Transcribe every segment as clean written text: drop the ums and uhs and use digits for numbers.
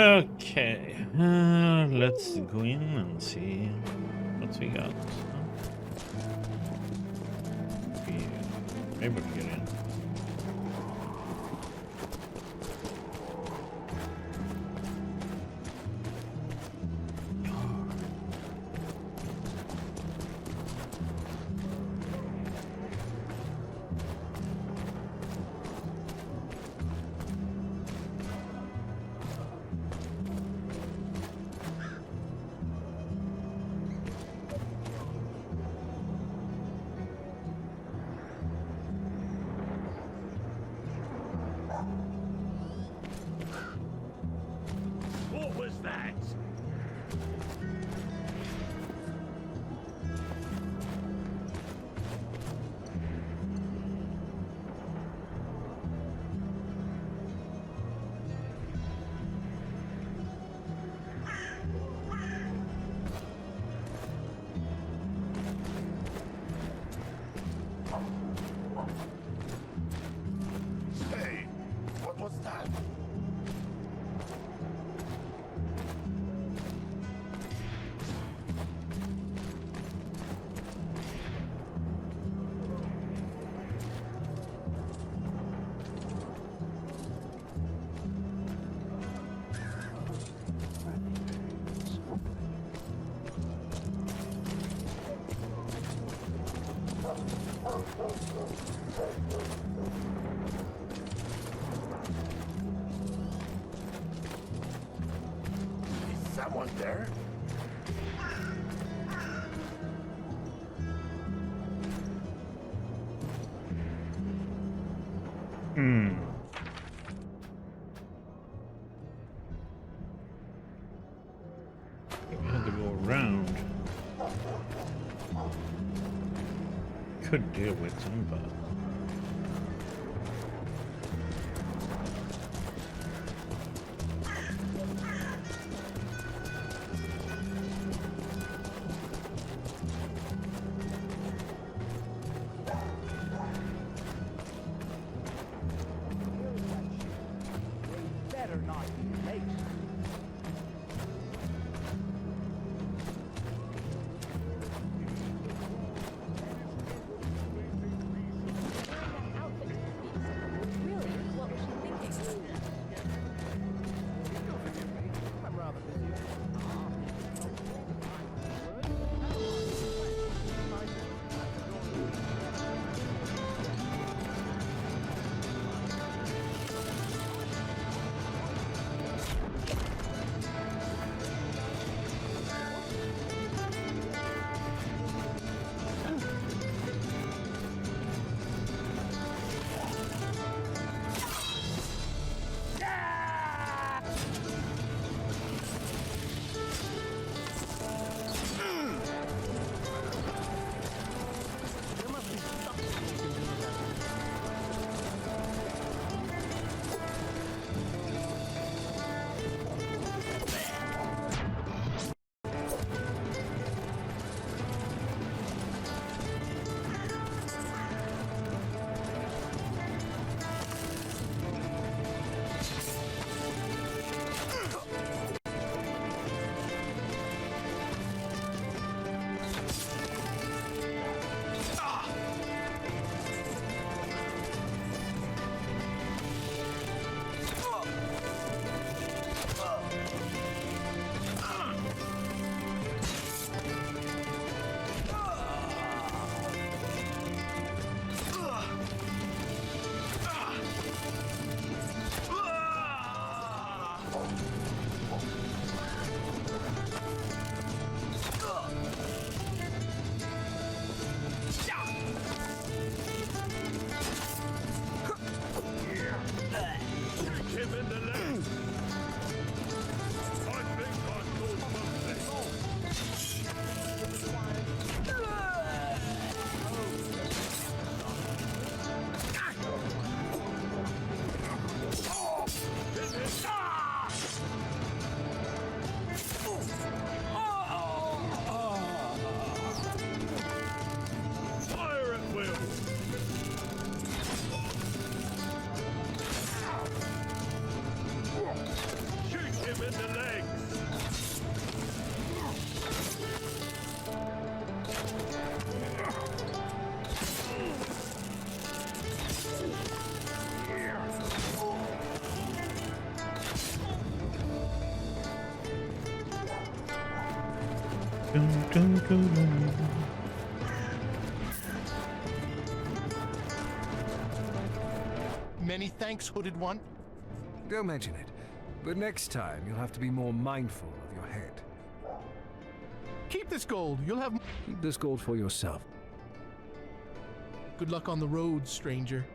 Okay, let's go in and see what we got. Maybe we can get in. What was that? Hey, what was that? Is someone there? We had to go around. Could deal with them, but Better not be late. Dun, dun, dun, dun. Many thanks, Hooded One. Don't mention it. But next time, you'll have to be more mindful of your head. Keep this gold. You'll have Keep this gold for yourself. good luck on the road, stranger.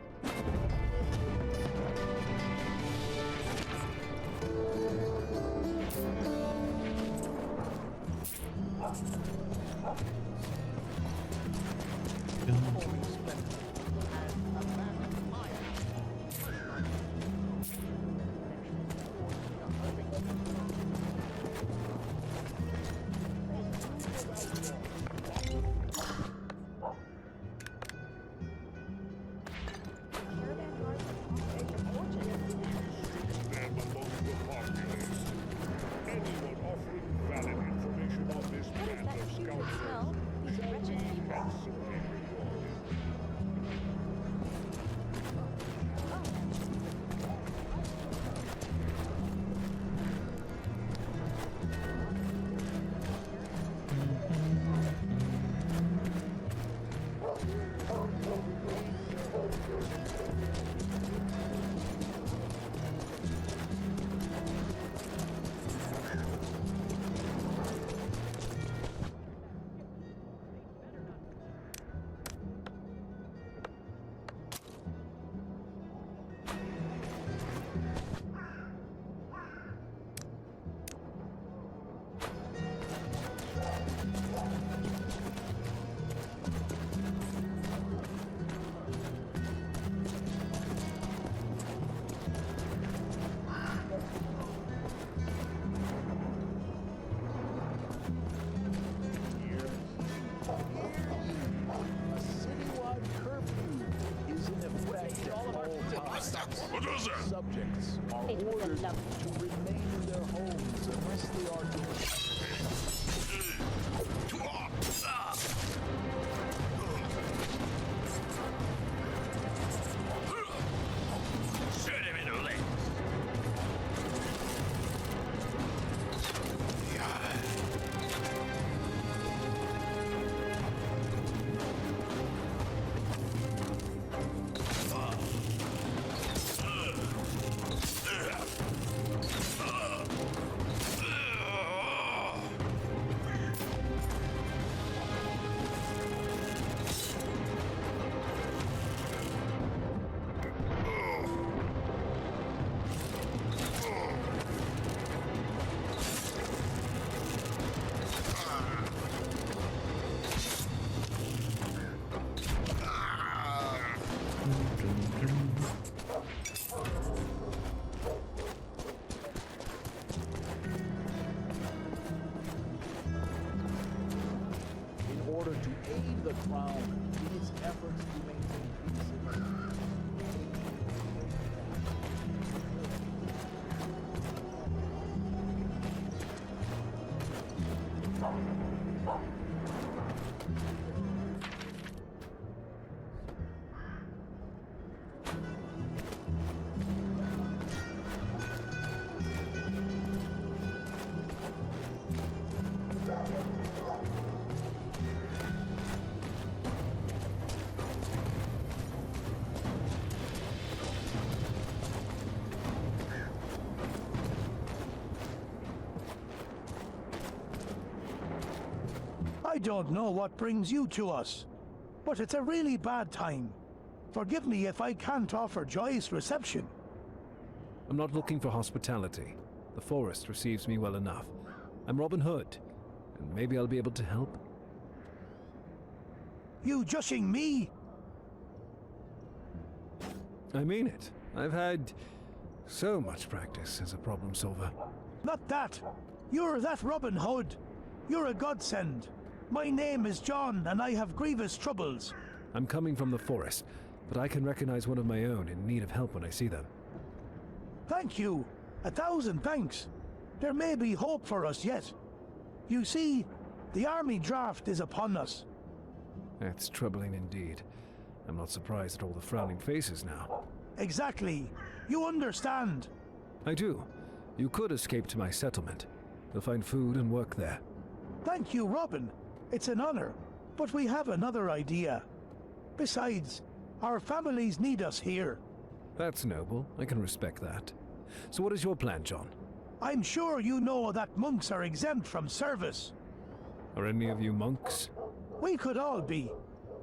Them among the populace. Anyone offering valid information on this band of scoundrels shall be handsomely rewarded. What was that? Subjects are It was a ordered love. to remain in their homes unless they are Shoot him in the leg. in order to aid the crown in its efforts to maintain peace in the land. I don't know what brings you to us, but it's a really bad time. Forgive me if I can't offer joyous reception. I'm not looking for hospitality. The forest receives me well enough. I'm Robin Hood, and maybe I'll be able to help. You joshing me? I mean it. I've had so much practice as a problem solver. Not that. You're that Robin Hood. You're a godsend. My name is John, and I have grievous troubles. I'm coming from the forest, but I can recognize one of my own in need of help when I see them. Thank you. 1,000 thanks. There may be hope for us yet. You see, the army draft is upon us. That's troubling indeed. I'm not surprised at all the frowning faces now. Exactly. You understand. I do. You could escape to my settlement. You'll find food and work there. Thank you, Robin. It's an honor. But we have another idea. Besides, our families need us here. That's noble. I can respect that. So what is your plan, John? I'm sure you know that monks are exempt from service. Are any of you monks? We could all be.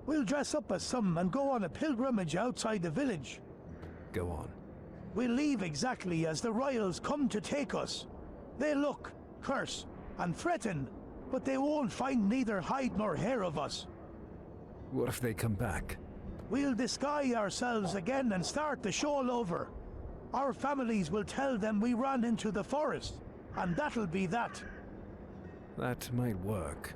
We'll dress up as some and go on a pilgrimage outside the village. Go on. We'll leave exactly as the royals come to take us. They look, curse, and threaten, but they won't find neither hide nor hair of us. What if they come back? We'll disguise ourselves again and start the show all over. Our families will tell them we ran into the forest, and that'll be that. That might work.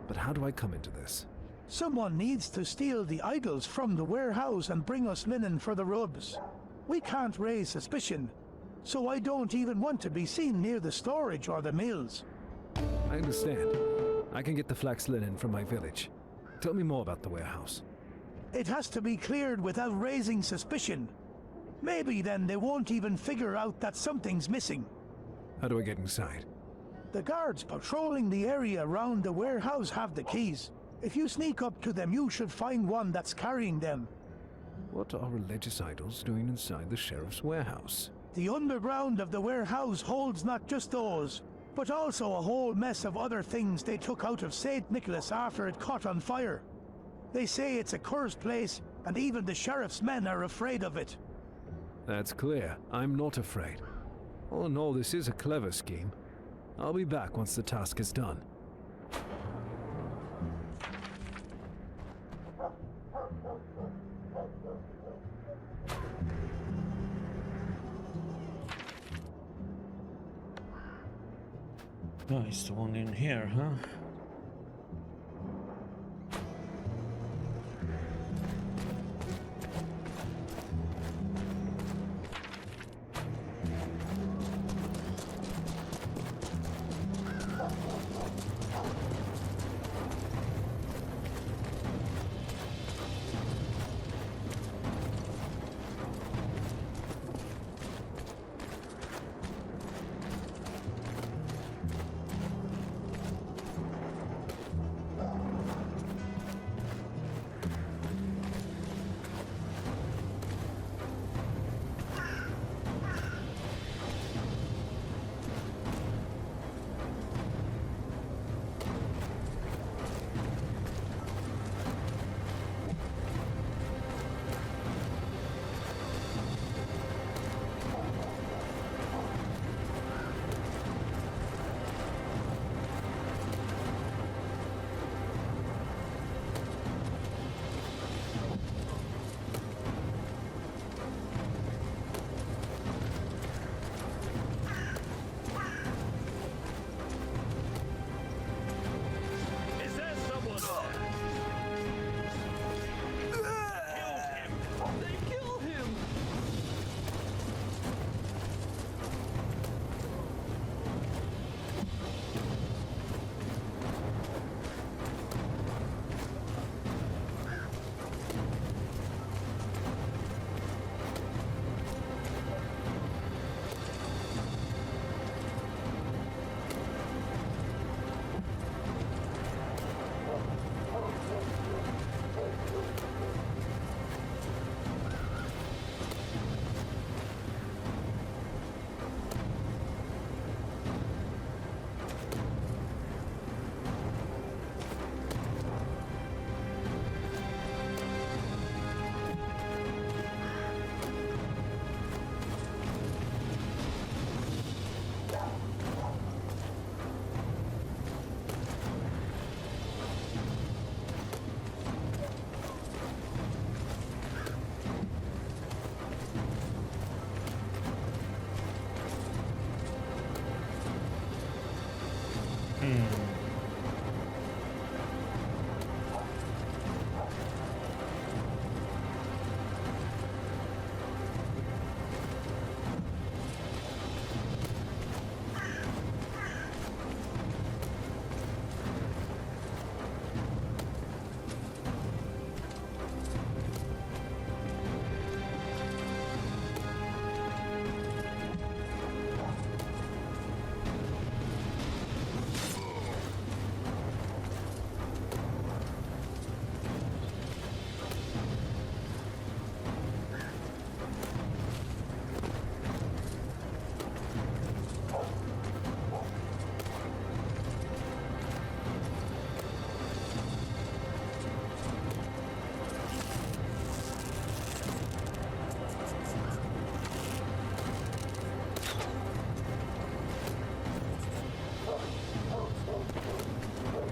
But how do I come into this? Someone needs to steal the idols from the warehouse and bring us linen for the robes. We can't raise suspicion, so I don't even want to be seen near the storage or the mills. I understand. I can get the flax linen from my village. Tell me more about the warehouse. It has to be cleared without raising suspicion. Maybe then they won't even figure out that something's missing. How do I get inside? The guards patrolling the area around the warehouse have the keys. If you sneak up to them, you should find one that's carrying them. What are religious idols doing inside the sheriff's warehouse? The underground of the warehouse holds not just those, but also a whole mess of other things they took out of St. Nicholas after it caught on fire. They say it's a cursed place, and even the sheriff's men are afraid of it. That's clear. I'm not afraid. All in all, this is a clever scheme. I'll be back once the task is done. Nice, the one in here, huh?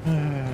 Annoying.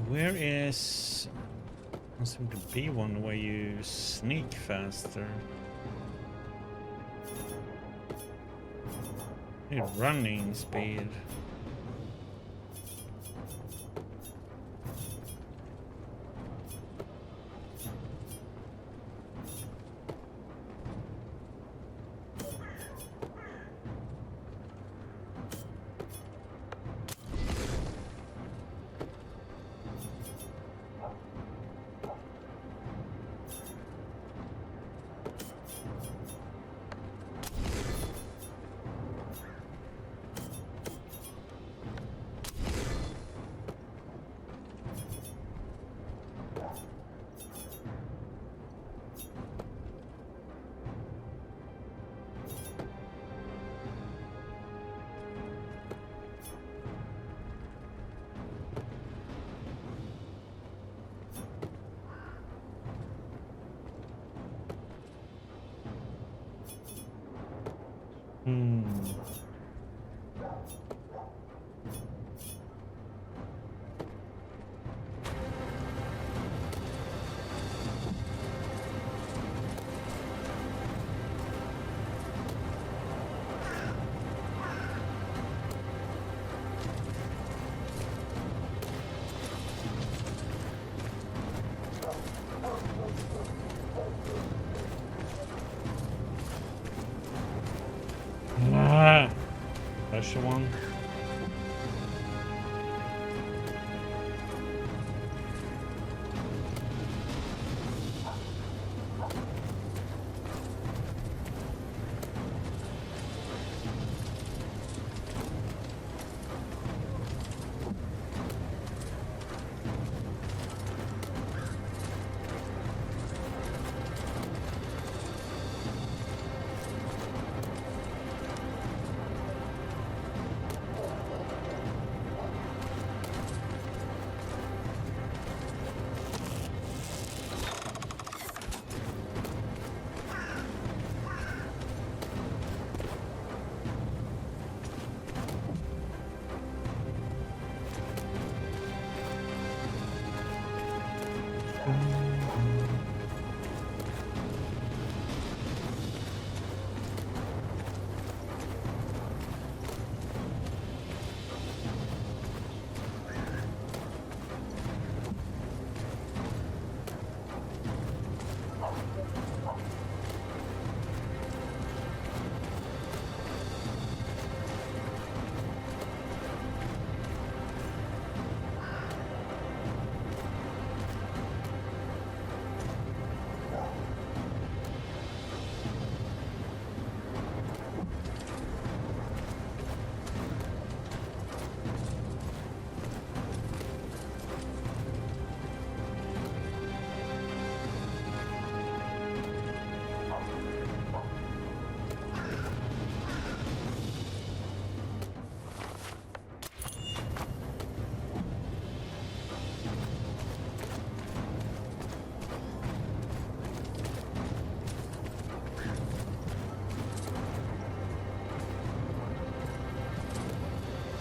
Where is... There seems to be one where you sneak faster. Need running speed. Special one.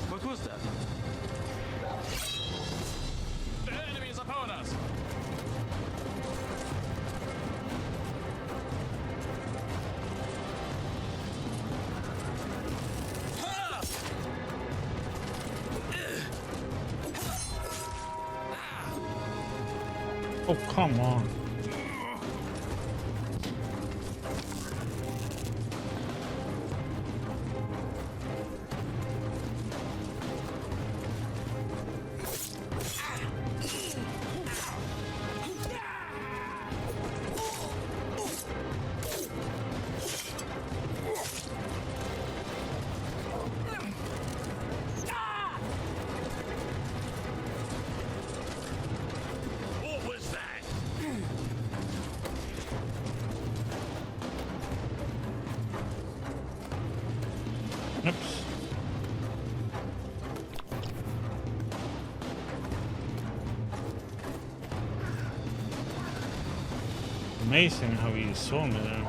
What was that? The enemy is upon us! Oh, come on. Oops. Amazing how he saw me there.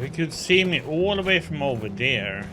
He could see me all the way from over there.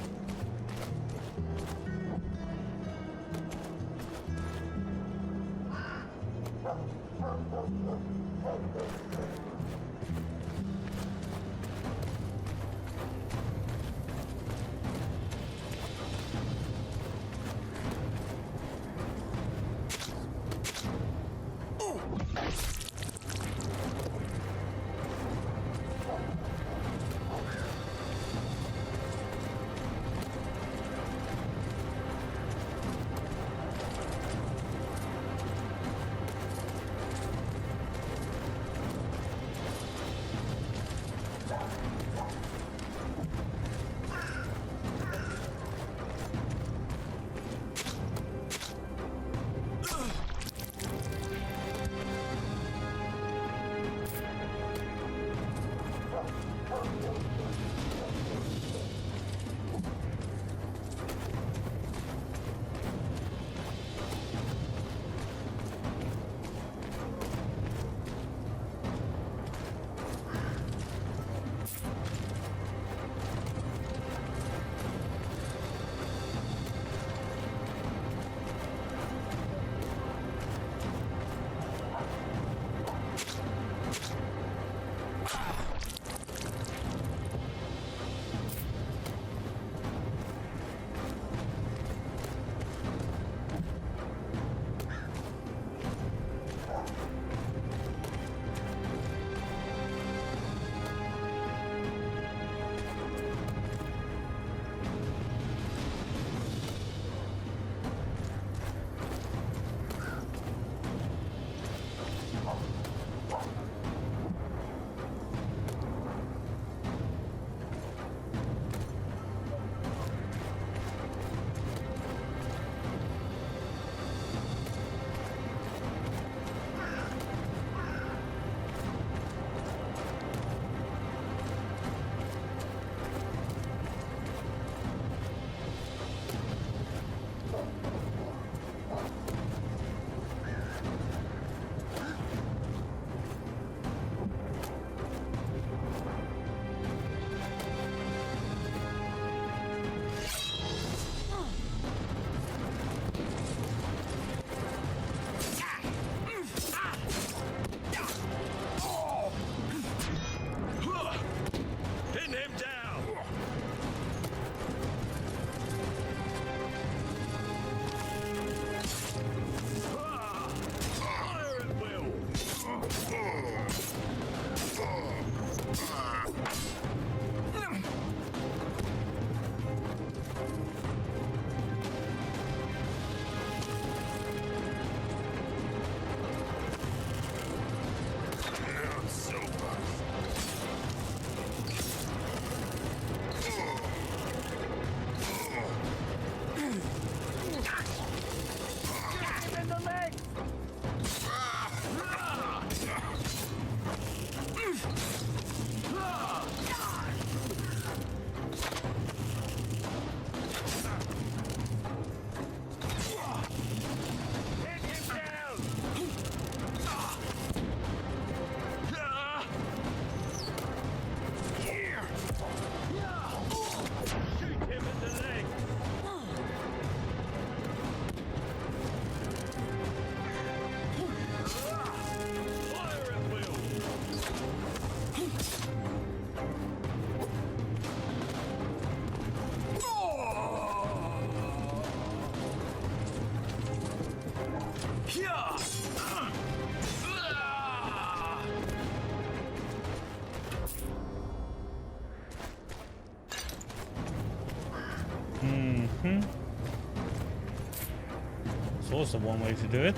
also one way to do it.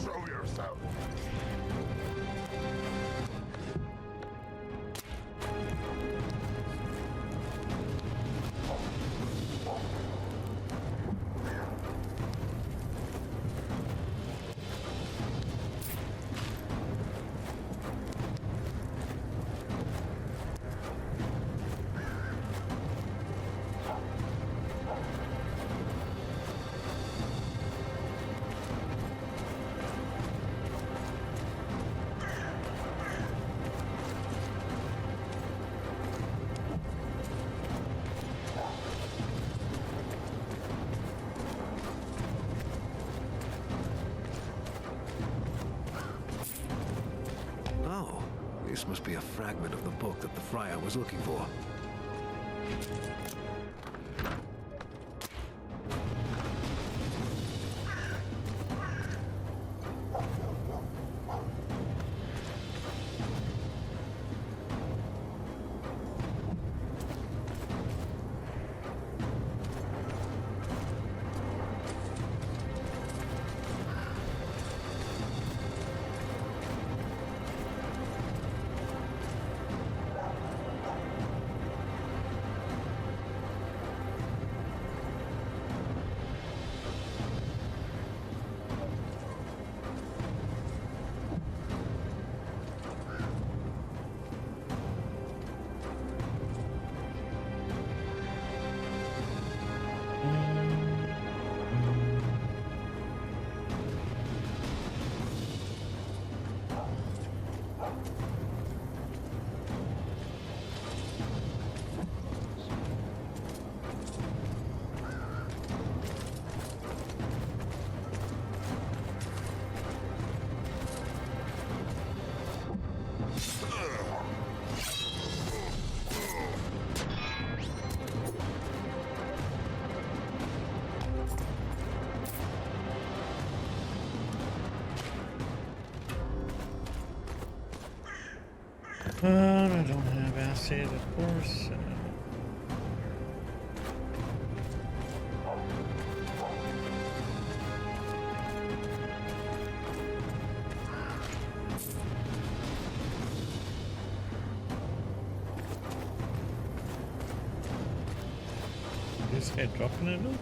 Show yourself. Oh, this must be a fragment of the book that the friar was looking for. I don't have acid, of course. This guy dropping a loot?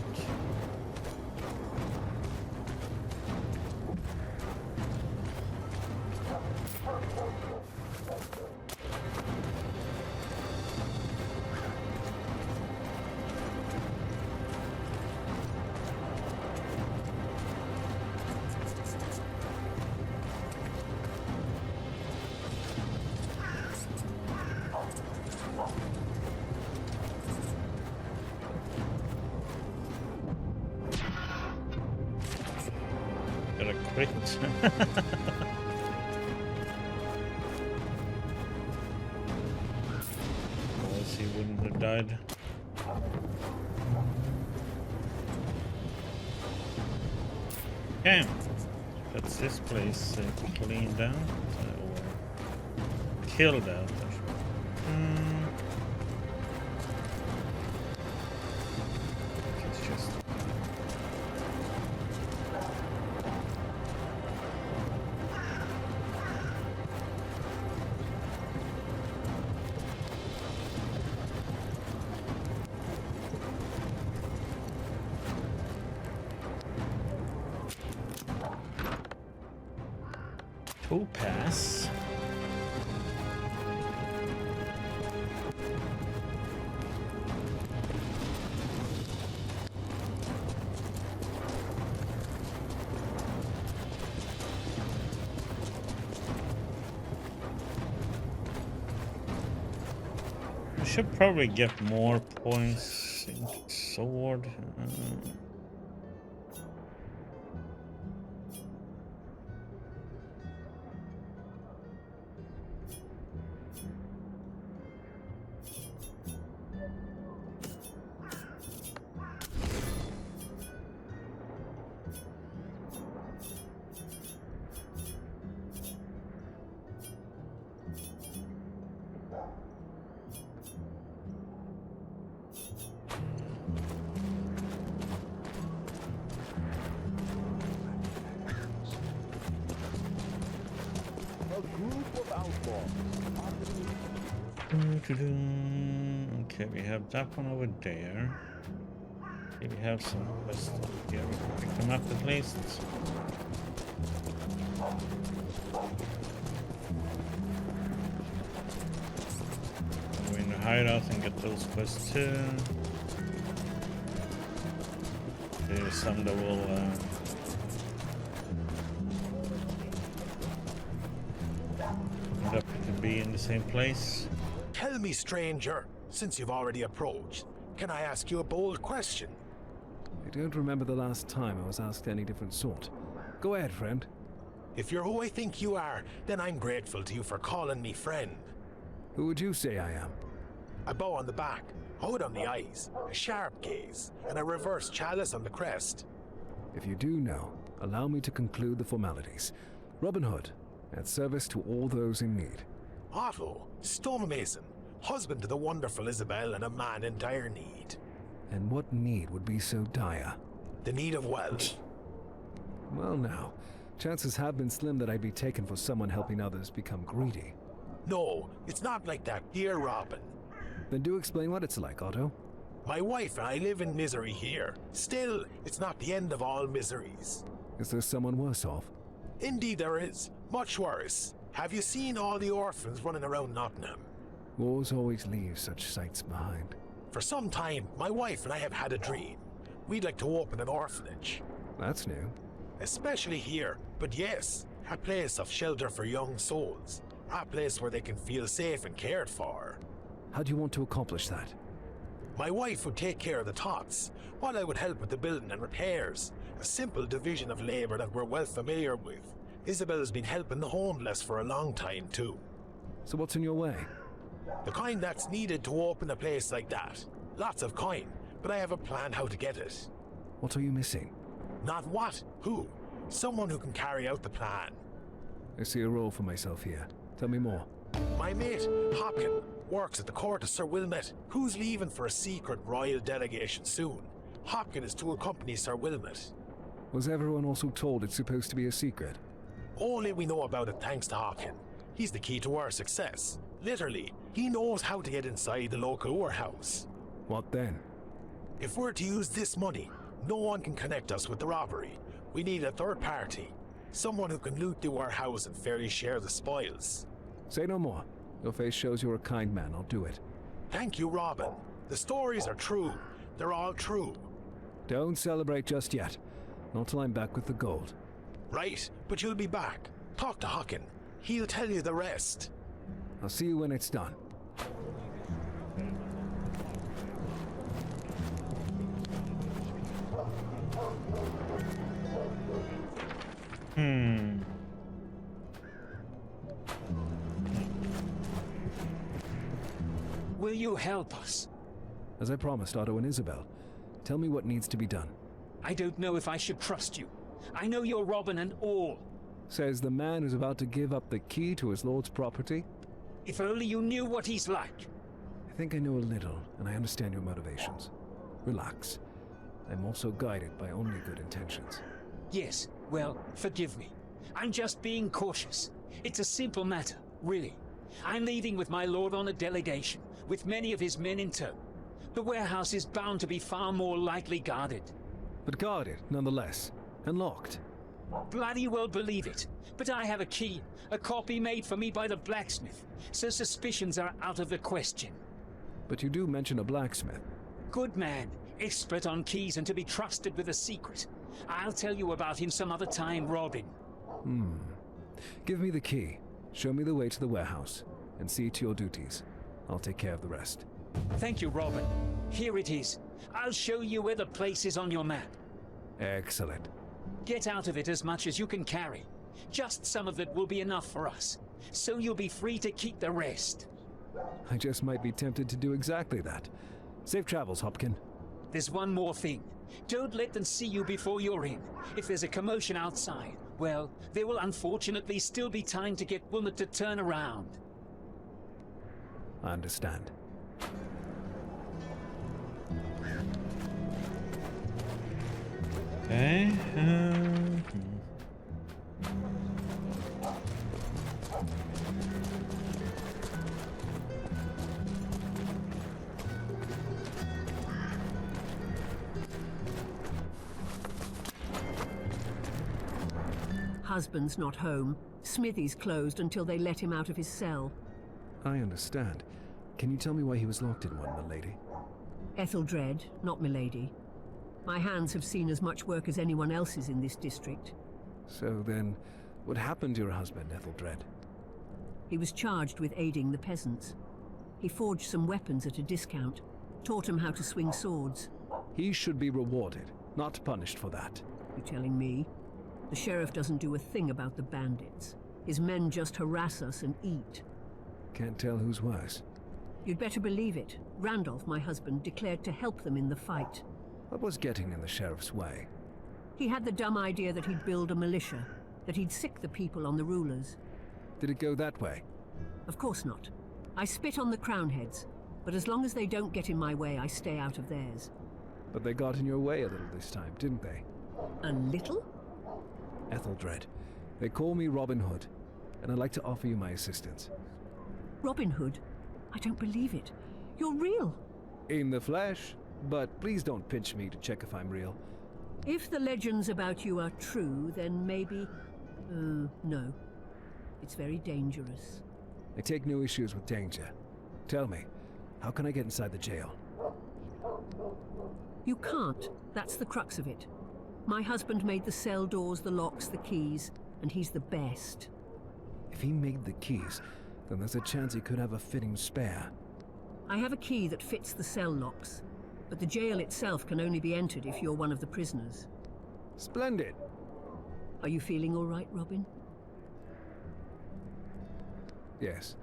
Got a crit. Otherwise he wouldn't have died. Okay, that's this place cleaned out or killed out. It's just topaz. I should probably get more points into sword. Okay, we have that one over there. Okay, we have some quests here. We can pick them up at least. Go in the hideout and get those quests too. There's some that will end up to be in the same place. Tell me, stranger, since you've already approached, can I ask you a bold question? I don't remember the last time I was asked any different sort. Go ahead, friend. If you're who I think you are, then I'm grateful to you for calling me friend. Who would you say I am? A bow on the back, hood on the eyes, a sharp gaze, and a reverse chalice on the crest. If you do know, allow me to conclude the formalities. Robin Hood, at service to all those in need. Otto, stonemason, husband to the wonderful Isabel and a man in dire need. And what need would be so dire? The need of wealth. Well now, chances have been slim that I'd be taken for someone helping others become greedy. No, it's not like that, dear Robin. Then do explain what it's like, Otto. My wife and I live in misery here. Still, it's not the end of all miseries. Is there someone worse off? Indeed there is. Much worse. Have you seen all the orphans running around Nottingham? Wars always leave such sights behind. For some time, my wife and I have had a dream. We'd like to open an orphanage. That's new. Especially here, but yes, a place of shelter for young souls. A place where they can feel safe and cared for. How do you want to accomplish that? My wife would take care of the tots, while I would help with the building and repairs. A simple division of labor that we're well familiar with. Isabel's been helping the homeless for a long time too. So what's in your way? The kind that's needed to open a place like that. Lots of coin, but I have a plan how to get it. What are you missing? Not what, who. Someone who can carry out the plan. I see a role for myself here. Tell me more. My mate, Hopkin, works at the court of Sir Wilmot, who's leaving for a secret royal delegation soon. Hopkin is to accompany Sir Wilmot. Was everyone also told it's supposed to be a secret? Only we know about it thanks to Hopkin. He's the key to our success. Literally, he knows how to get inside the local warehouse. What then? If we're to use this money, no one can connect us with the robbery. We need a third party. Someone who can loot the warehouse and fairly share the spoils. Say no more. Your face shows you're a kind man. I'll do it. Thank you, Robin. The stories are true. They're all true. Don't celebrate just yet. Not till I'm back with the gold. Right, but you'll be back. Talk to Hopkin. He'll tell you the rest. I'll see you when it's done. Will you help us? As I promised Otto and Isabel, tell me what needs to be done. I don't know if I should trust you. I know you're Robin and all. Says the man who's about to give up the key to his lord's property. If only you knew what he's like. I think I know a little, and I understand your motivations. Relax. I'm also guided by only good intentions. Yes, well, forgive me. I'm just being cautious. It's a simple matter, really. I'm leaving with my lord on a delegation, with many of his men in tow. The warehouse is bound to be far more lightly guarded. But guarded, nonetheless, and locked. Bloody well believe it. But I have a key, a copy made for me by the blacksmith, so suspicions are out of the question. But you do mention a blacksmith. Good man, expert on keys and to be trusted with a secret. I'll tell you about him some other time, Robin. Give me the key, show me the way to the warehouse, and see to your duties. I'll take care of the rest. Thank you, Robin. Here it is. I'll show you where the place is on your map. Excellent. Get out of it as much as you can carry. Just some of it will be enough for us, so you'll be free to keep the rest. I just might be tempted to do exactly that. Safe travels, Hopkin. There's one more thing. Don't let them see you before you're in. If there's a commotion outside, well, there will unfortunately still be time to get Wilmot to turn around. I understand. Okay. husband's not home. Smithy's closed until they let him out of his cell. I understand. Can you tell me why he was locked in one, milady? Etheldred, not milady. My hands have seen as much work as anyone else's in this district. So then, what happened to your husband, Etheldred? He was charged with aiding the peasants. He forged some weapons at a discount, taught them how to swing swords. He should be rewarded, not punished for that. You telling me? The sheriff doesn't do a thing about the bandits. His men just harass us and eat. Can't tell who's worse. You'd better believe it. Randolph, my husband, declared to help them in the fight. What was getting in the sheriff's way? He had the dumb idea that he'd build a militia, that he'd sick the people on the rulers. Did it go that way? Of course not. I spit on the crown heads, but as long as they don't get in my way, I stay out of theirs. But they got in your way a little this time, didn't they? A little? Etheldred, they call me Robin Hood, and I'd like to offer you my assistance. Robin Hood? I don't believe it. You're real. In the flesh, but please don't pinch me to check if I'm real. If the legends about you are true, then maybe... no. It's very dangerous. I take no issues with danger. Tell me, how can I get inside the jail? You can't. That's the crux of it. My husband made the cell doors, the locks, the keys, and he's the best. If he made the keys, then there's a chance he could have a fitting spare. I have a key that fits the cell locks, but the jail itself can only be entered if you're one of the prisoners. Splendid! Are you feeling all right, Robin? Yes,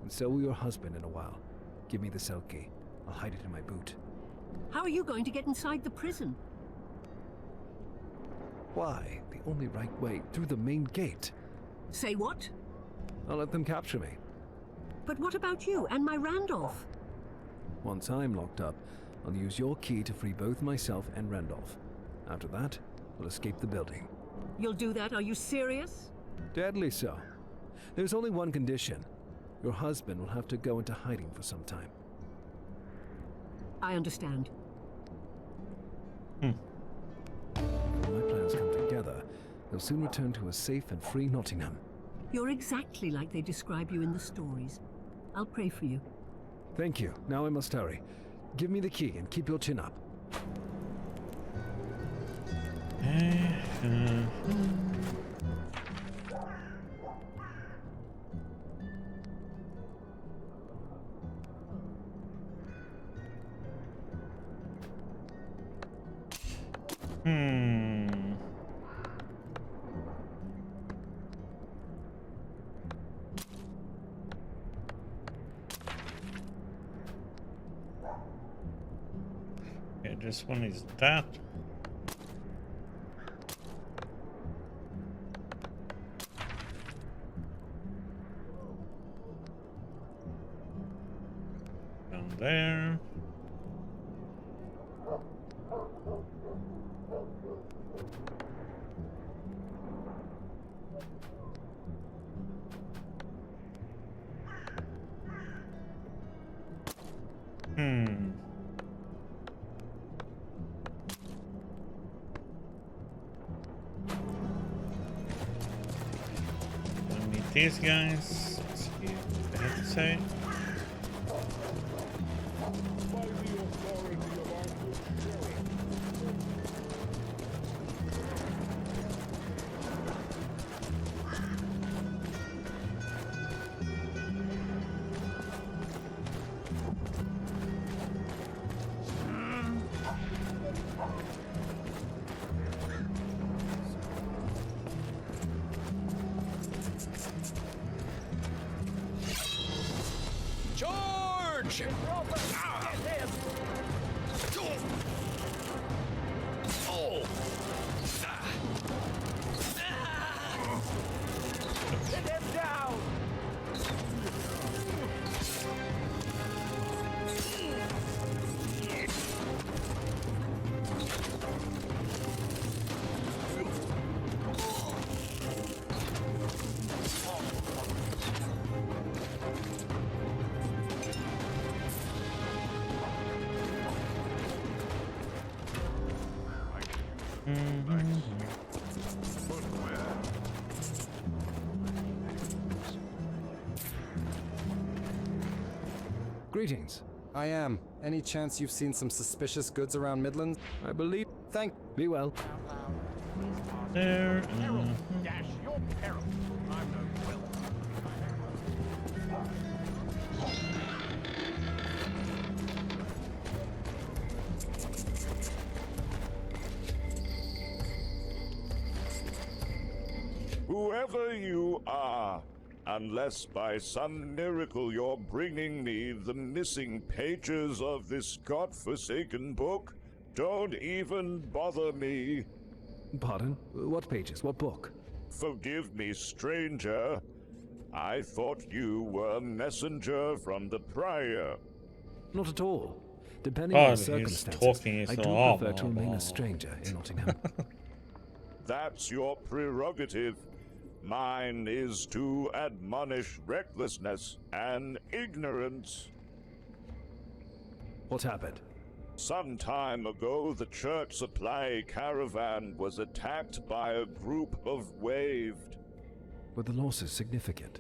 and so will your husband in a while. Give me the cell key. I'll hide it in my boot. How are you going to get inside the prison? Why? The only right way, through the main gate. Say what? I'll let them capture me. But what about you and my Randolph? Once I'm locked up, I'll use your key to free both myself and Randolph. After that, we'll escape the building. You'll do that? Are you serious? Deadly so. There's only one condition. Your husband will have to go into hiding for some time. I understand. When my plans come together, they'll soon return to a safe and free Nottingham. You're exactly like they describe you in the stories. I'll pray for you. Thank you. Now I must hurry. Give me the key and keep your chin up. Yeah, this one is that. Down there. Gonna meet these guys. Let's see what they have to say. By the authority of our good sheriff. George! Oh! Get him down! Greetings. I am. Any chance you've seen some suspicious goods around Midlands? I believe. Thank. Be well. There. Dash your peril. I'm no will. Whoever you are, unless by some miracle you're bringing me the missing pages of this godforsaken book, don't even bother me. Pardon? What pages? What book? Forgive me, stranger. I thought you were a messenger from the Prior. Not at all. Depending Oh, on the he's circumstances, talking, I so- do oh, prefer to oh, remain oh. a stranger in Nottingham. That's your prerogative. Mine is to admonish recklessness and ignorance. What happened? Some time ago, the church supply caravan was attacked by a group of waived. Were the losses significant?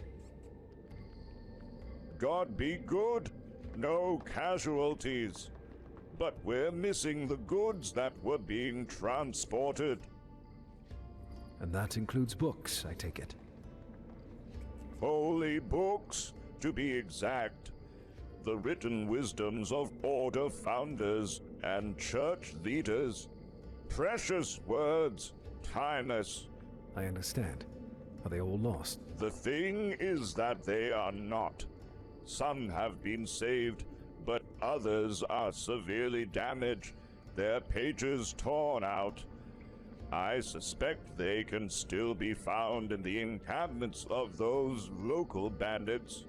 God be good, no casualties. But we're missing the goods that were being transported. And that includes books, I take it. Holy books, to be exact. The written wisdoms of order founders and church leaders. Precious words, timeless. I understand. Are they all lost? The thing is that they are not. Some have been saved, but others are severely damaged, their pages torn out. I suspect they can still be found in the encampments of those local bandits.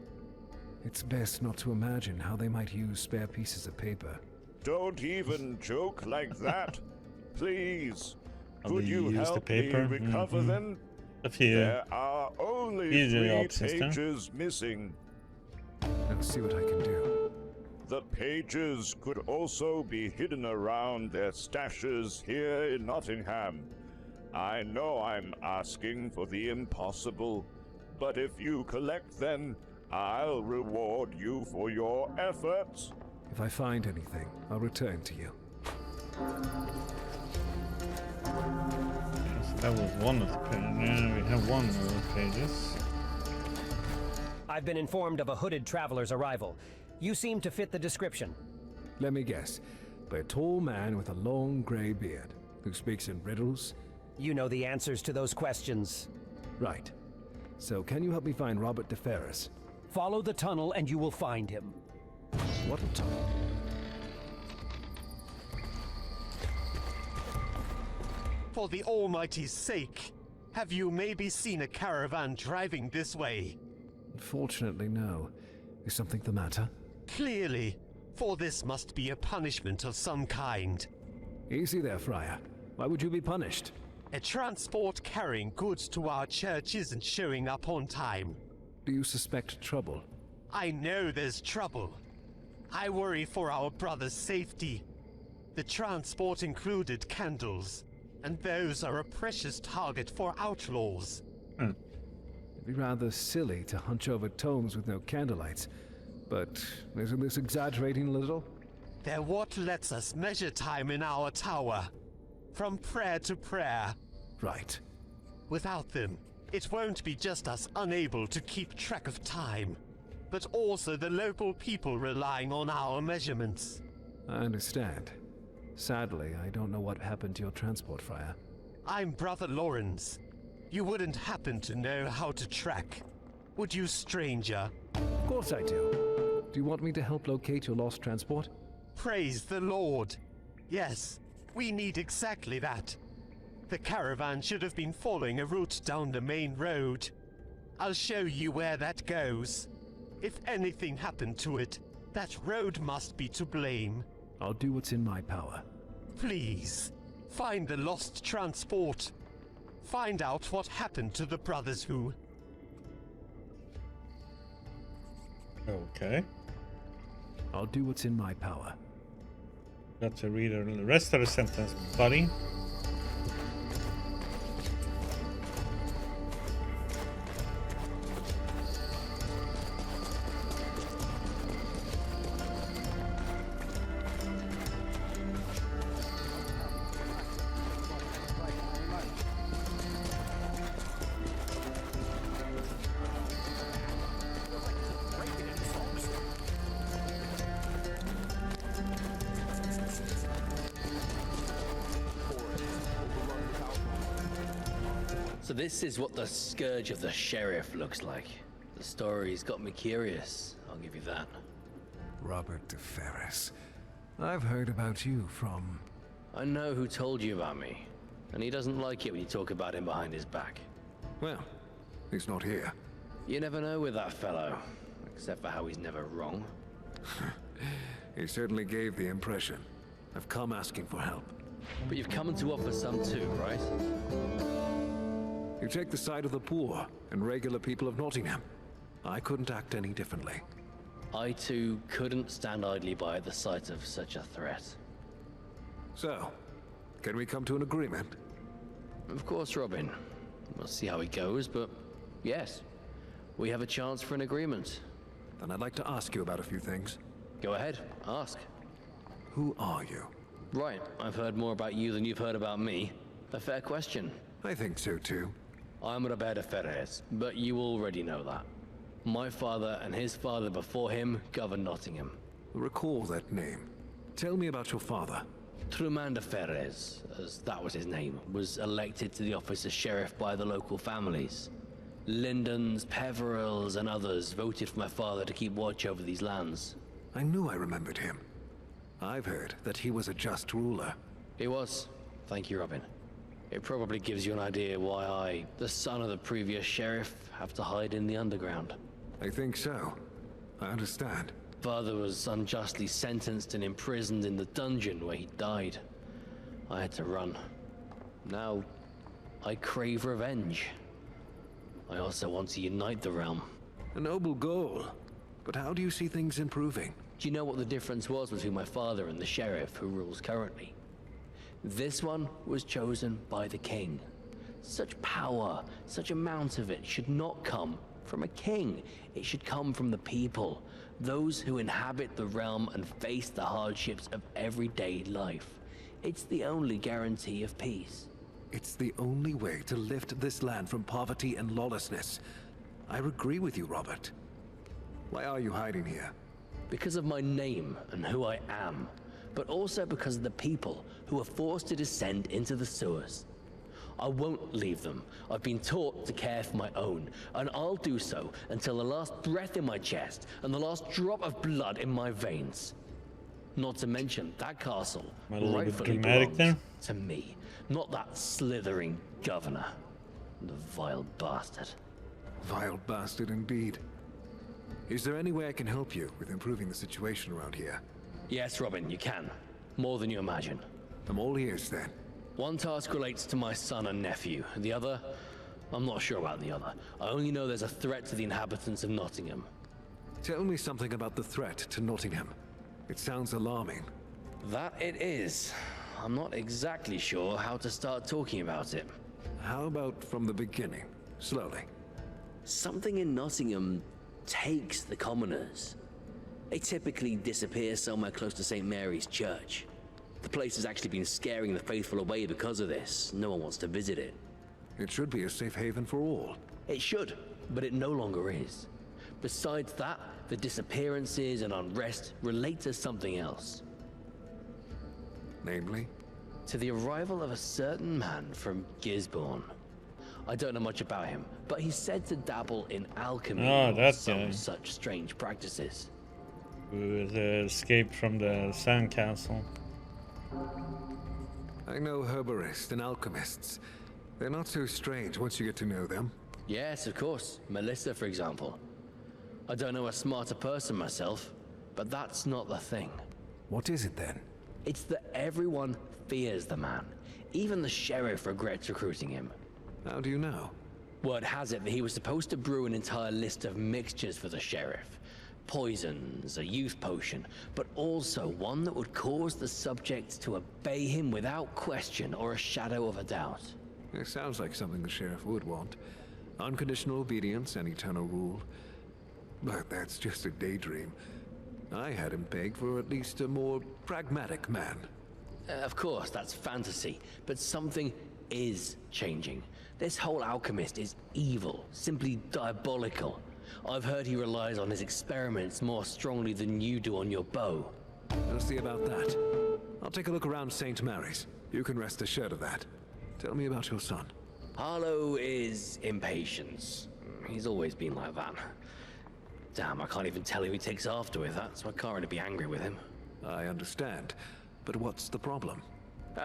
It's best not to imagine how they might use spare pieces of paper. Don't even joke like that. Please. How Could they you use the help paper? me recover them? A few. There are only Easy 3 job, sister. pages missing. I'll see what I can do. The pages could also be hidden around their stashes here in Nottingham. I know I'm asking for the impossible, but if you collect them, I'll reward you for your efforts. If I find anything, I'll return to you. So that was one of the pages. Yeah, we have one of the pages. I've been informed of a hooded traveler's arrival. You seem to fit the description. Let me guess. By a tall man with a long grey beard, who speaks in riddles? You know the answers to those questions. Right. So can you help me find Robert de Ferris? Follow the tunnel and you will find him. What tunnel? For the Almighty's sake, have you maybe seen a caravan driving this way? Unfortunately, no. Is something the matter? Clearly, for this must be a punishment of some kind. Easy there, Friar. Why would you be punished? A transport carrying goods to our church isn't showing up on time. Do you suspect trouble? I know there's trouble. I worry for our brother's safety. The transport included candles, and those are a precious target for outlaws. It'd be rather silly to hunch over tomes with no candlelights, but isn't this exaggerating a little? They're what lets us measure time in our tower. From prayer to prayer. Right. Without them, it won't be just us unable to keep track of time, but also the local people relying on our measurements. I understand. Sadly, I don't know what happened to your transport, Friar. I'm Brother Lawrence. You wouldn't happen to know how to track, would you, stranger? Of course I do. Do you want me to help locate your lost transport? Praise the Lord. Yes, we need exactly that. The caravan should have been following a route down the main road. I'll show you where that goes. If anything happened to it, that road must be to blame. I'll do what's in my power. Please, find the lost transport. Find out what happened to the brothers who... Okay. I'll do what's in my power. Got to read the rest of the sentence, buddy. So this is what the Scourge of the Sheriff looks like. The story's got me curious, I'll give you that. Robert de Ferris. I've heard about you from... I know who told you about me, and he doesn't like it when you talk about him behind his back. Well, he's not here. You never know with that fellow, except for how he's never wrong. He certainly gave the impression. I've come asking for help. But you've come to offer some too, right? You take the side of the poor and regular people of Nottingham. I couldn't act any differently. I too couldn't stand idly by at the sight of such a threat. So, can we come to an agreement? Of course, Robin. We'll see how it goes, but yes, we have a chance for an agreement. Then I'd like to ask you about a few things. Go ahead, ask. Who are you? Right, I've heard more about you than you've heard about me. A fair question. I think so too. I'm Robert de Ferris, but you already know that. My father and his father before him governed Nottingham. Recall that name. Tell me about your father. Truman de Ferris, as that was his name, was elected to the office of sheriff by the local families. Lindens, Peverils, and others voted for my father to keep watch over these lands. I knew I remembered him. I've heard that he was a just ruler. He was. Thank you, Robin. It probably gives you an idea why I, the son of the previous sheriff, have to hide in the underground. I think so. I understand. Father was unjustly sentenced and imprisoned in the dungeon where he died. I had to run. Now, I crave revenge. I also want to unite the realm. A noble goal. But how do you see things improving? Do you know what the difference was between my father and the sheriff who rules currently? This one was chosen by the king. Such power, such amount of it should not come from a king. It should come from the people, those who inhabit the realm and face the hardships of everyday life. It's the only guarantee of peace. It's the only way to lift this land from poverty and lawlessness. I agree with you, Robert. Why are you hiding here? Because of my name and who I am, but also because of the people who are forced to descend into the sewers. I won't leave them. I've been taught to care for my own, and I'll do so until the last breath in my chest and the last drop of blood in my veins. Not to mention that castle Am I a little bit rightfully dramatic belongs there? to me, not that slithering governor. The vile bastard. Vile bastard indeed. Is there any way I can help you with improving the situation around here? Yes, Robin, you can. More than you imagine. I'm all ears then. One task relates to my son and nephew. The other, I'm not sure about the other. I only know there's a threat to the inhabitants of Nottingham. Tell me something about the threat to Nottingham. It sounds alarming. That it is. I'm not exactly sure how to start talking about it. How about from the beginning? Slowly. Something in Nottingham takes the commoners. They typically disappear somewhere close to St. Mary's Church. The place has actually been scaring the faithful away because of this. No one wants to visit it. It should be a safe haven for all. It should, but it no longer is. Besides that, the disappearances and unrest relate to something else. Namely? To the arrival of a certain man from Gisborne. I don't know much about him, but he's said to dabble in alchemy or some such strange practices. Who escaped from the sandcastle. I know herborists and alchemists. They're not so strange once you get to know them. Yes, of course. Melissa, for example. I don't know a smarter person myself, but that's not the thing. What is it then? It's that everyone fears the man. Even the sheriff regrets recruiting him. How do you know? Word has it that he was supposed to brew an entire list of mixtures for the sheriff. Poisons, a youth potion, but also one that would cause the subject to obey him without question or a shadow of a doubt. It sounds like something the sheriff would want. Unconditional obedience and eternal rule. But that's just a daydream. I had him pegged for at least a more pragmatic man. Of course, that's fantasy, but something is changing. This whole alchemist is evil, simply diabolical. I've heard he relies on his experiments more strongly than you do on your bow. We'll see about that. I'll take a look around St. Mary's. You can rest assured of that. Tell me about your son. Harlow is impatience. He's always been like that. Damn, I can't even tell who he takes after with that, so I can't really be angry with him. I understand. But what's the problem?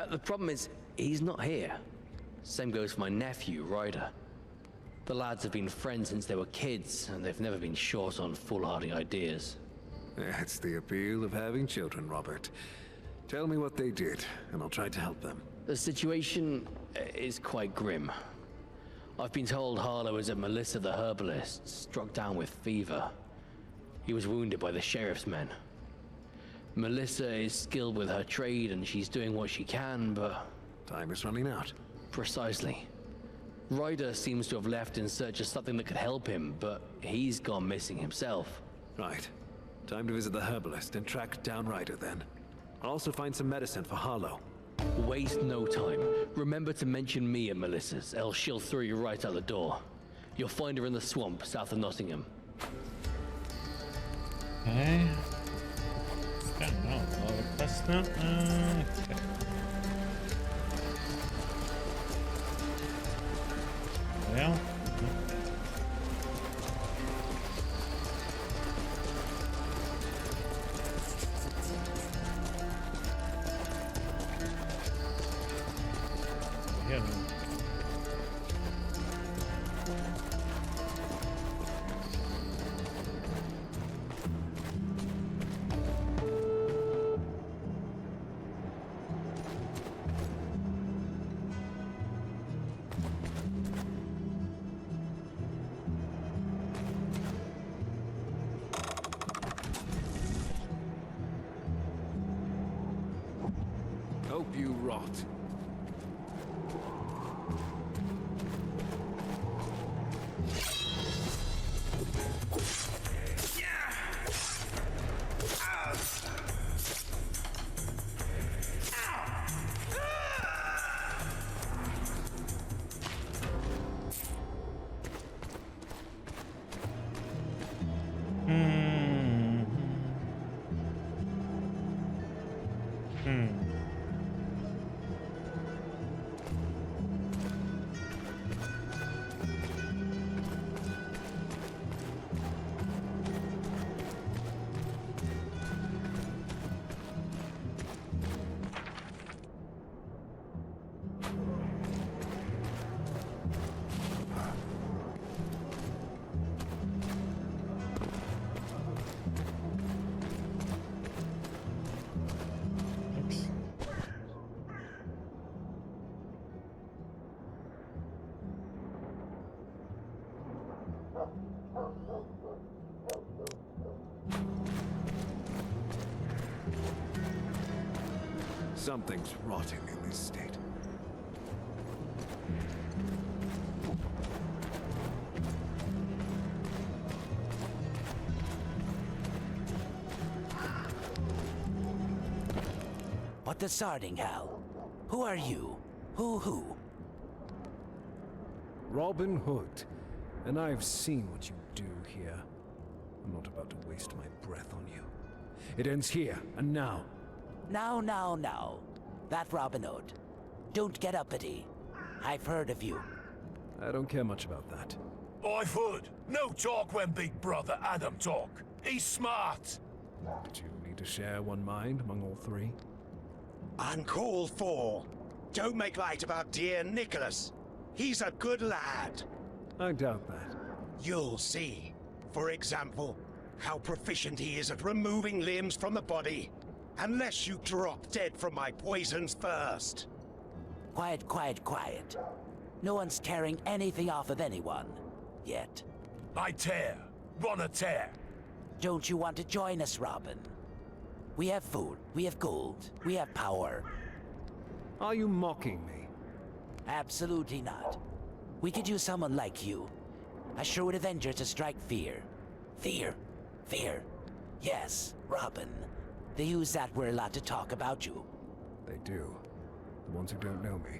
The problem is, he's not here. Same goes for my nephew, Ryder. The lads have been friends since they were kids, and they've never been short on foolhardy ideas. That's the appeal of having children, Robert. Tell me what they did, and I'll try to help them. The situation is quite grim. I've been told Harlow is at Melissa the herbalist, struck down with fever. He was wounded by the sheriff's men. Melissa is skilled with her trade and she's doing what she can, but... Time is running out. Precisely. Ryder seems to have left in search of something that could help him, but he's gone missing himself. Right. Time to visit the herbalist and track down Ryder then. I'll also find some medicine for Harlow. Waste no time. Remember to mention me at Melissa's, else she'll throw you right out the door. You'll find her in the swamp south of Nottingham. Okay. Got all the quests now. Okay. Well. Yeah. Hope you rot. Something's rotting in this state. What the sarding hell? Who are you? Who? Robin Hood. And I've seen what you do here. I'm not about to waste my breath on you. It ends here, and now. Now. That Robin Hood. Don't get uppity. I've heard of you. I don't care much about that. I've heard. No talk when Big Brother Adam talk. He's smart. Did you need to share one mind among all three? Uncalled for. Don't make light about dear Nicholas. He's a good lad. I doubt that. You'll see. For example, how proficient he is at removing limbs from the body. Unless you drop dead from my poisons first. Quiet. No one's tearing anything off of anyone. Yet. I tear. Wanna tear. Don't you want to join us, Robin? We have food, we have gold, we have power. Are you mocking me? Absolutely not. We could use someone like you. A Sherwood Avenger to strike fear. Fear. Yes, Robin. They use that word a lot to talk about you. They do. The ones who don't know me.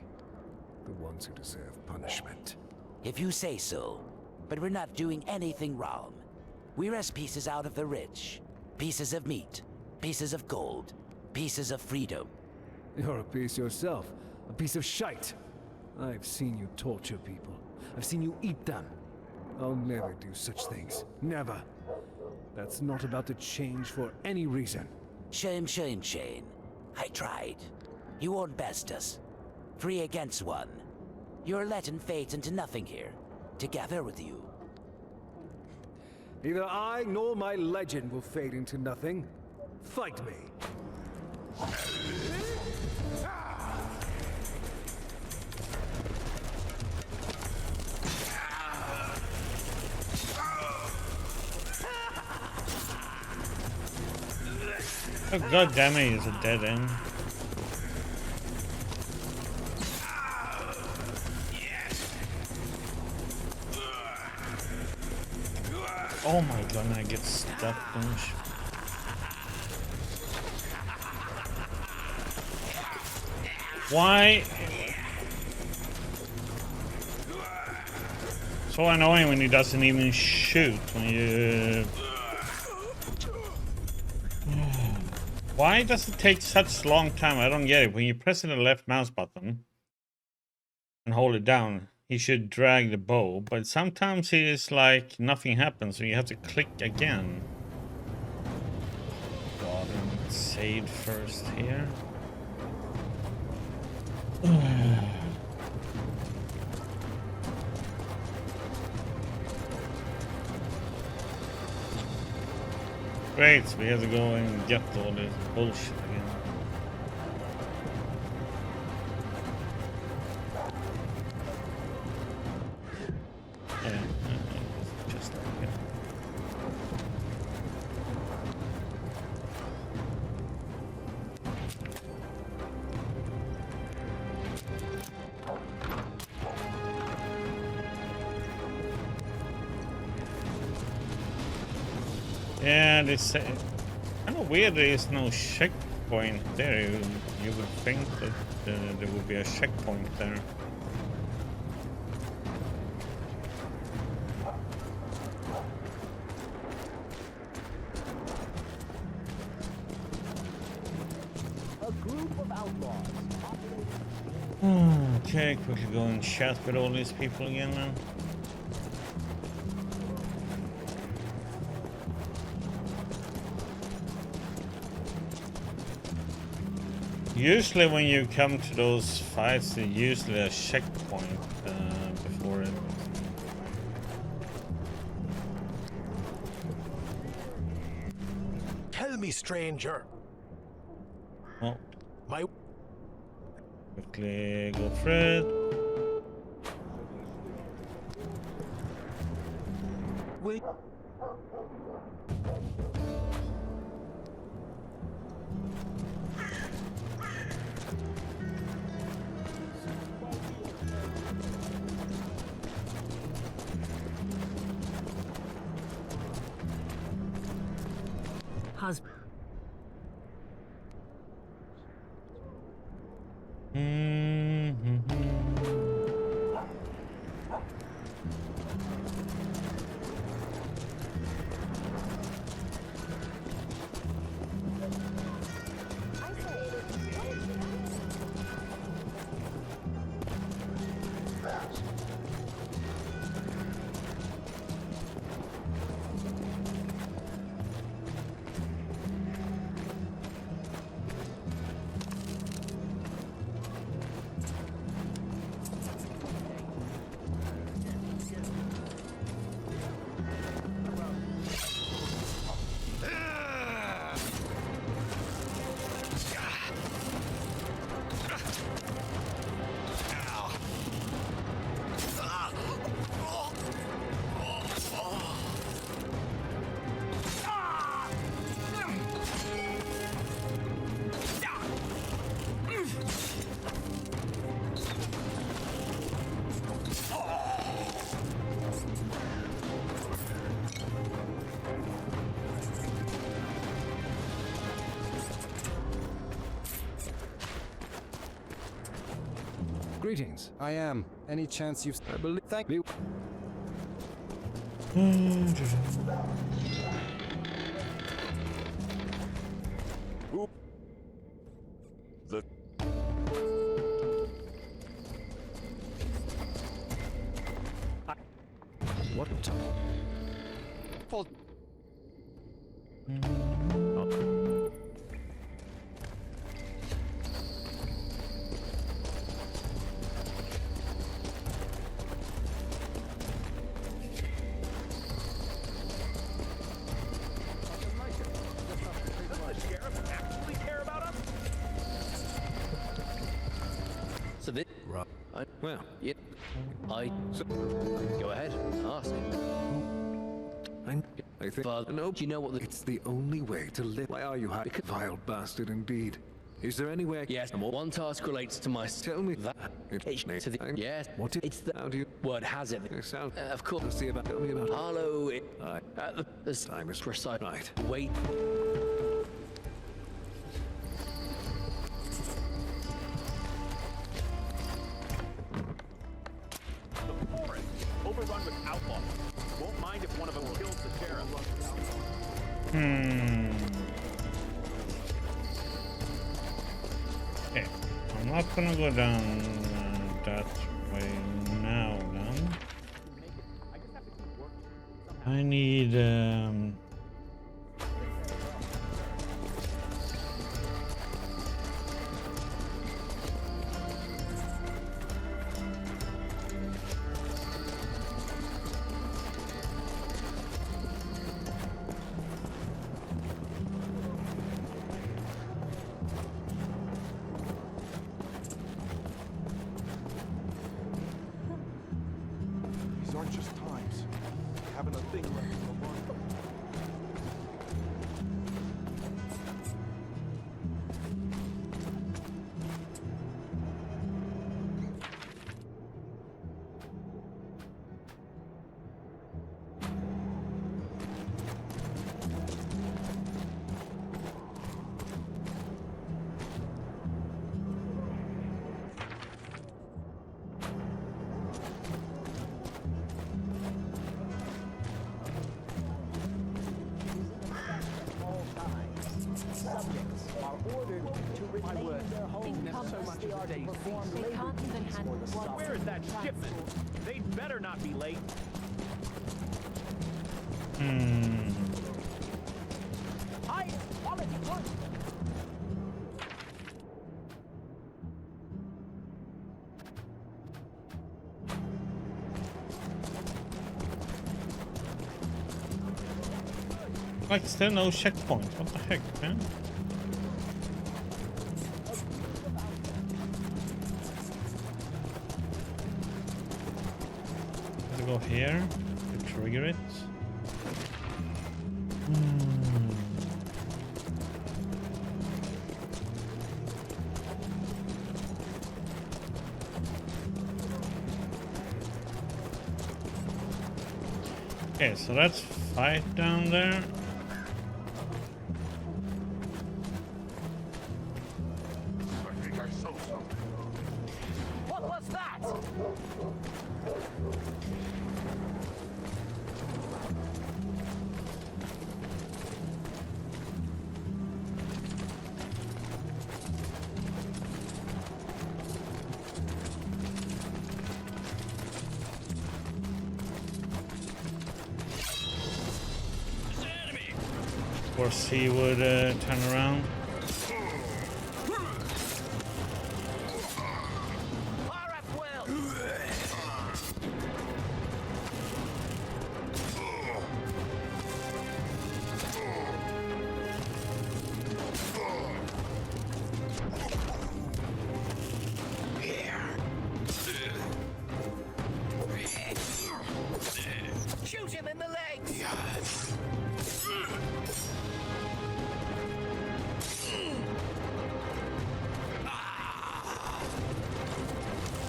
The ones who deserve punishment. If you say so. But we're not doing anything wrong. We wrest pieces out of the rich. Pieces of meat. Pieces of gold. Pieces of freedom. You're a piece yourself. A piece of shite. I've seen you torture people. I've seen you eat them. I'll never do such things. Never. That's not about to change for any reason. Shame, shame, Shane. I tried. You won't best us. 3 against 1. You're letting fate into nothing here. Together with you. Neither I nor my legend will fade into nothing. Fight me. Oh god damn it, it's a dead end. Oh my god, I get stuck bunch. Why? So annoying when he doesn't even shoot when you... Why does it take such a long time? I don't get it. When you press the left mouse button and hold it down, he should drag the bow, but sometimes it is like nothing happens, so you have to click again. God, I'm saved first here. Great, so we have to go and get all this bullshit again. Just like it. Yeah, this kind of weird. There is no checkpoint there. You would think that there would be a checkpoint there. A group of outlaws. Okay, quickly go and chat with all these people again now. Usually when you come to those fights, there's usually a checkpoint before it. Tell me, stranger. Oh. My... Quickly go Fred. Wait. Husband. Greetings. I am. Any chance you've... I believe... Thank you. The... What? For So this... Right. Well, yeah. Go ahead, ask. I think... No, do you know what the... It's the only way to live. Why are you hiding? Vile bastard indeed. Is there any way... Yes, one task relates to my... Tell me that. It's to the... Yes. What it's the... How do you... Word has it. Sound... Of course. Let's see about... Tell me about... Harlow... The time is precise. Right. Wait. The forest, overrun with outlaws. Won't mind if one of them kills the sheriff. Okay, I'm not gonna go down that way now, then. I need, These aren't just times. Having a thing left in the world. Where is that shipment? They'd better not be late. Hide! Quality one! like, still no checkpoint. What the heck, man? Go here to trigger it. Okay, so let's fight down there. What was that? Of course, he would turn around. Shoot him in the legs!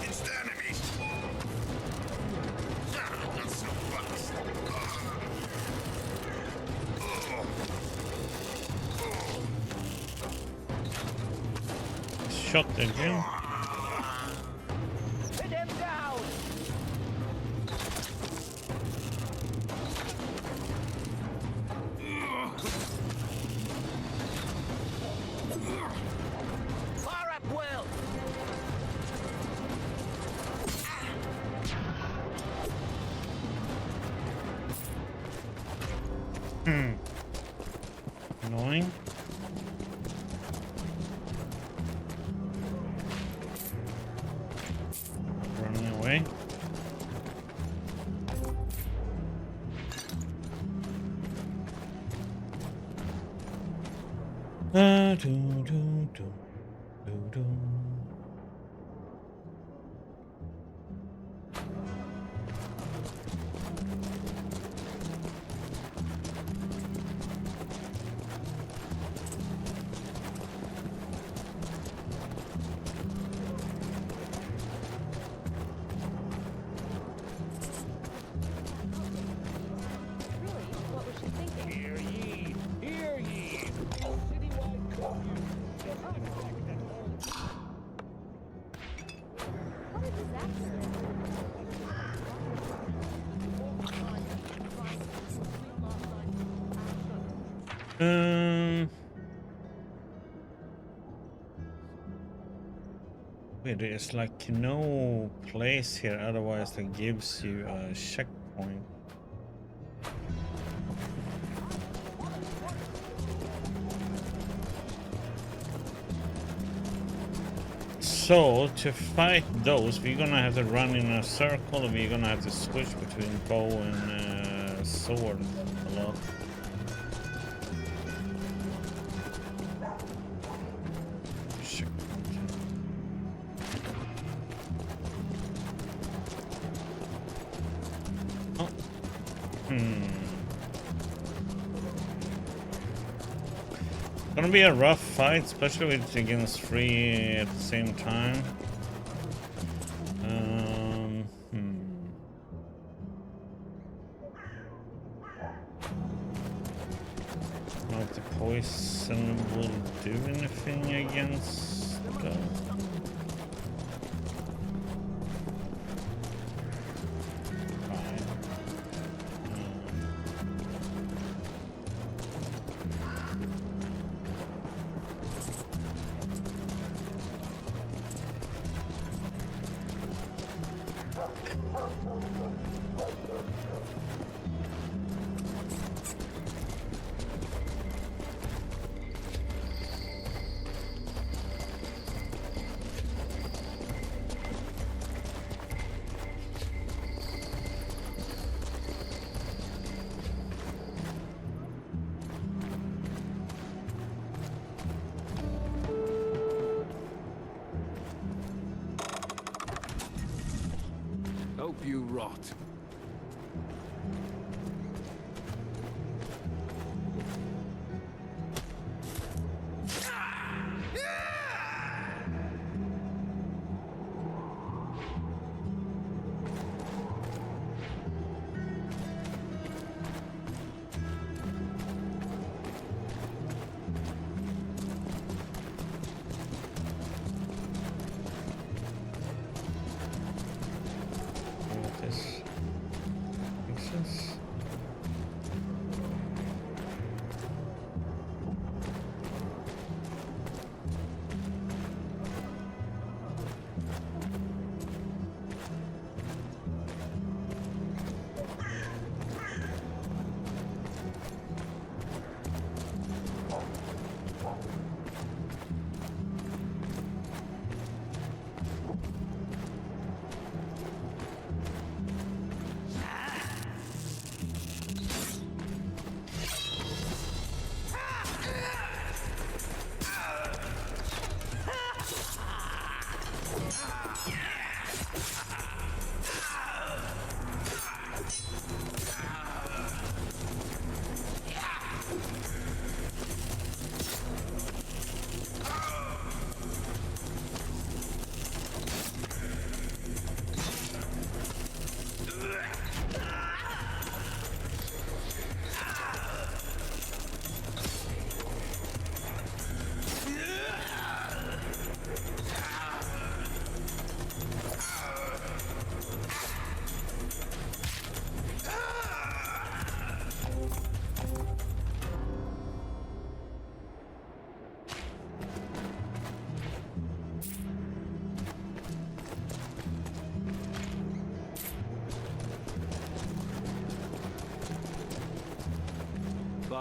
It's the enemy! Not so fast! Shot again. Hit him down! Fire up well! Annoying. Running away. Wait, there's like no place here otherwise that gives you a checkpoint. So to fight those, we're gonna have to run in a circle, and we're gonna have to switch between bow and sword a lot. Gonna be a rough fight, especially with against 3 at the same time. Not if the poison will do anything against the... Hope you rot.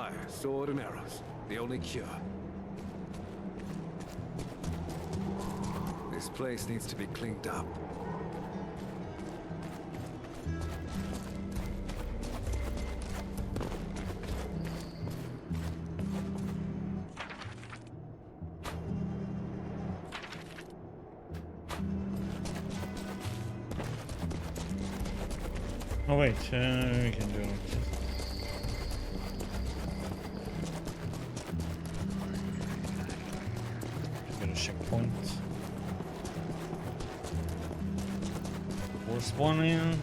Fire, sword, and arrows. The only cure. This place needs to be cleaned up. Oh wait, we can do it. Get a checkpoint. We're spawning.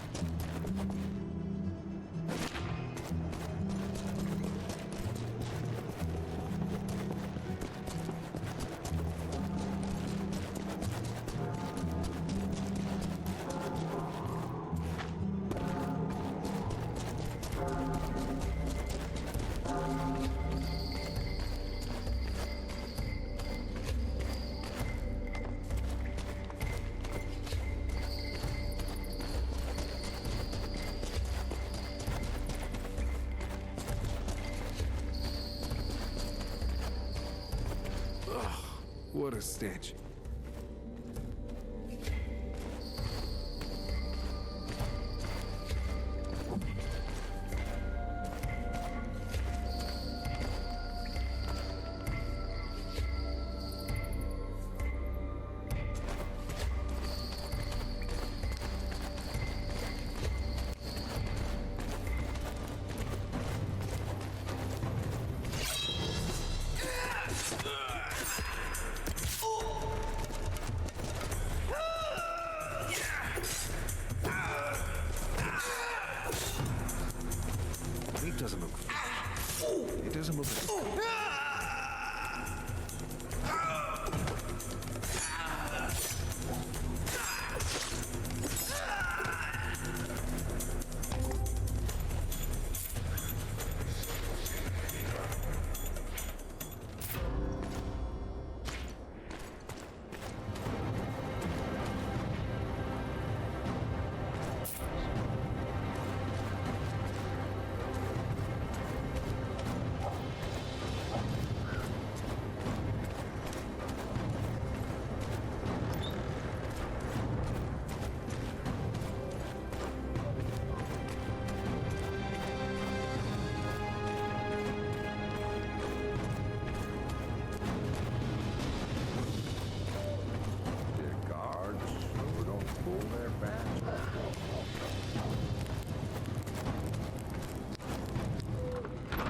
What a stench. It doesn't look fresh. It doesn't look like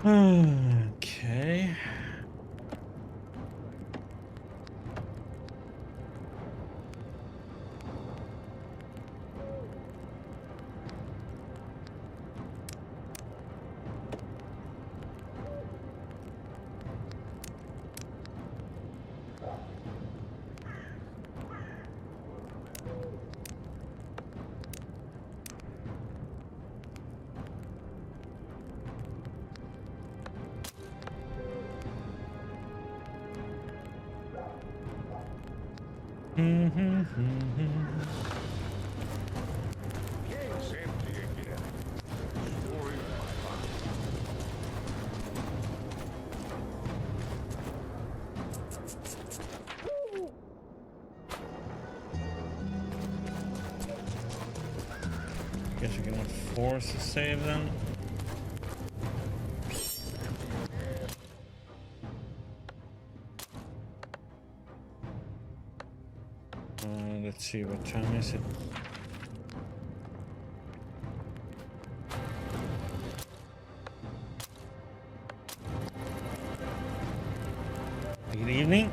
Okay. Gate's empty again. Story of my life. Guess we cannot force a save then. Let's see, what time is it? Good evening.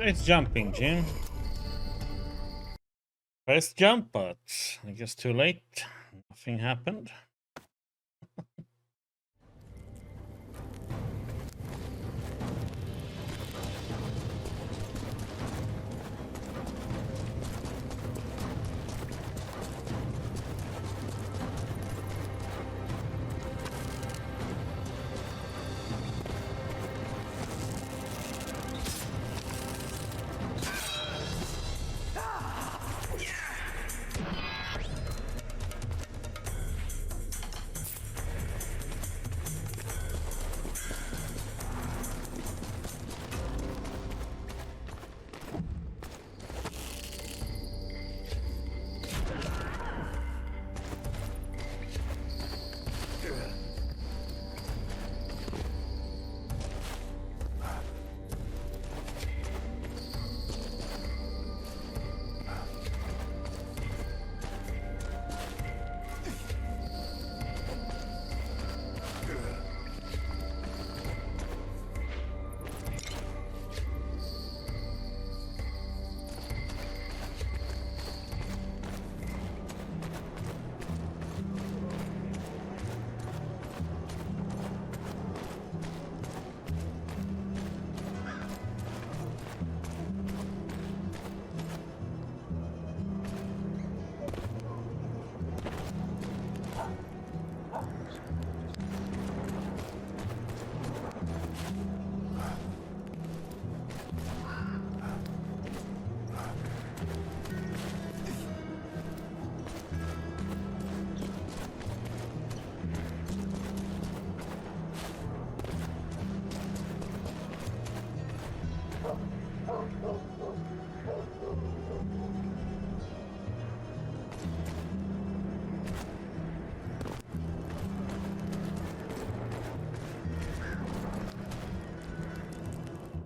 it's jumping, Jim. Press jump, but I guess too late. Nothing happened.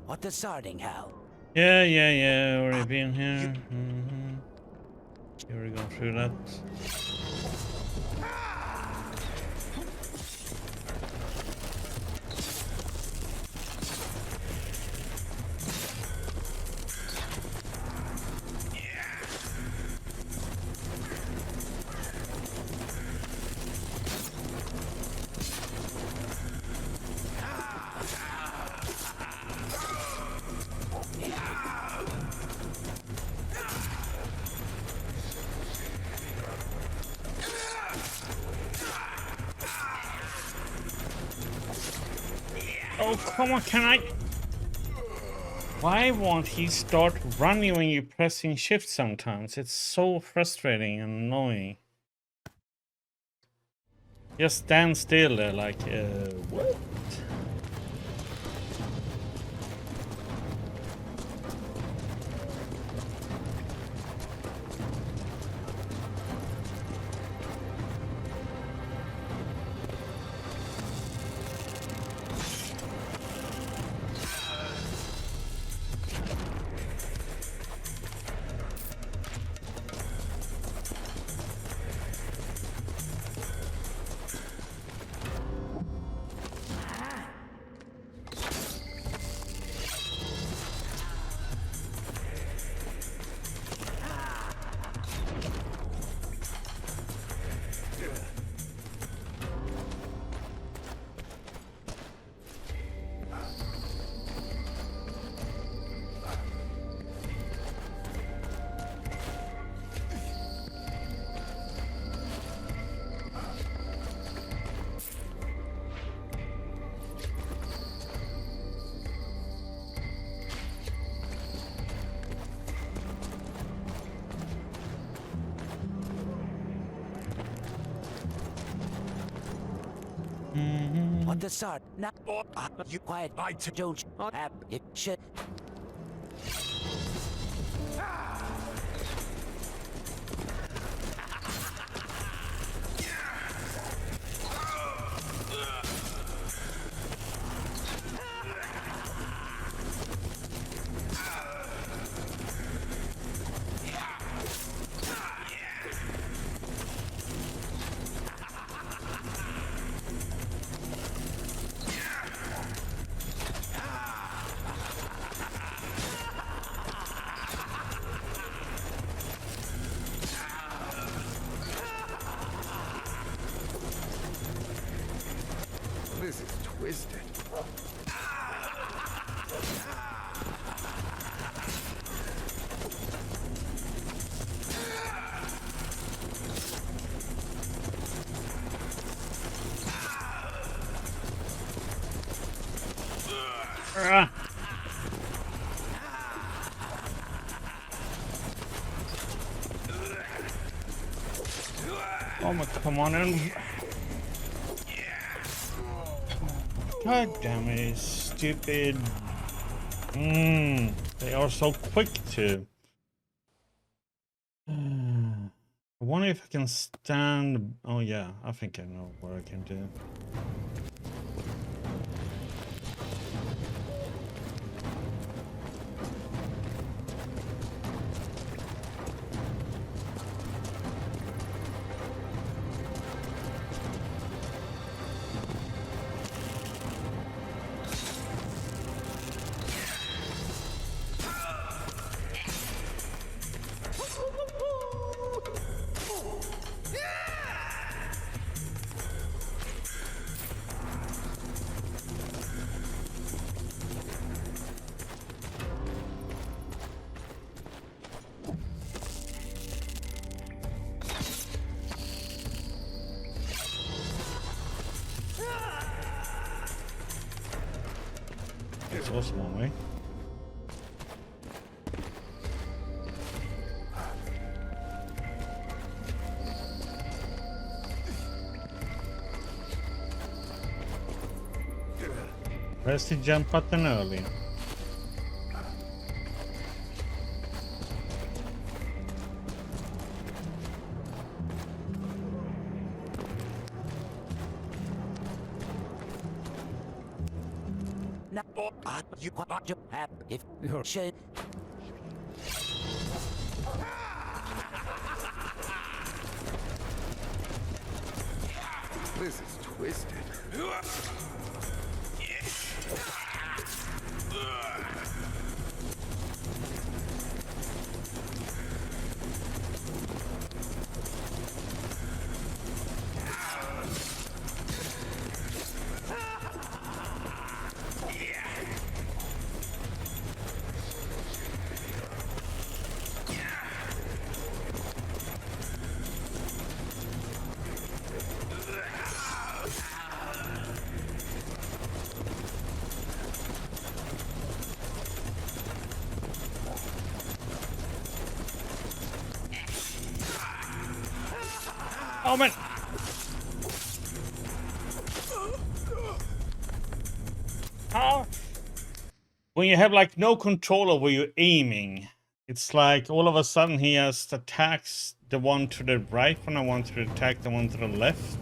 What the sarding, Hal? Yeah. Already been here. Here we go through that. Oh, come on, can I? Why won't he start running when you're pressing shift sometimes? It's so frustrating and annoying. Just stand still there like, what? What the sard? Now, you quiet. Don't have it. Shit. Oh my, come on in. God damn it, stupid. They are so quick too. I wonder if I can stand. Oh yeah, I think I know what I can do. There's also one way. Press the jump button early. You want to have if you should. This is twisted. Oh man! How? When you have like no control over your aiming, it's like all of a sudden he just attacks the one to the right when I want to attack the one to the left.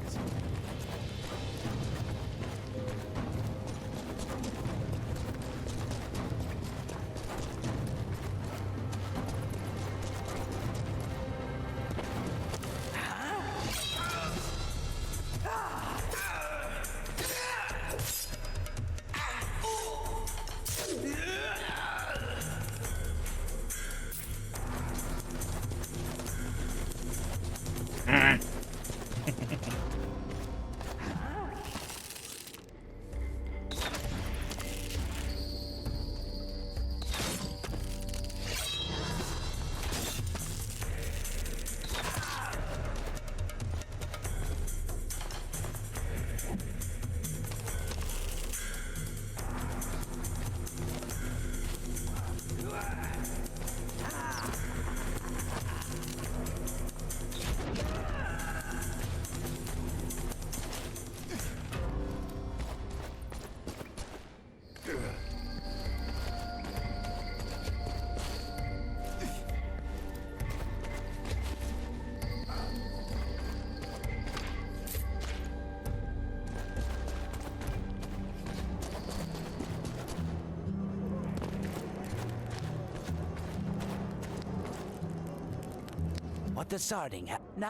What the starting now?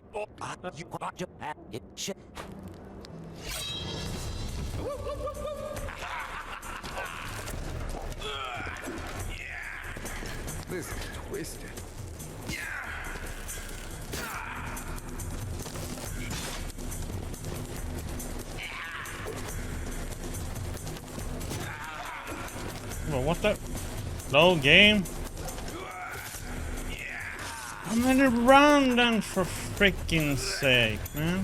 You want to have it should. This is twisted. Well, what the? Low game? I'm gonna run then, for freaking sake, man.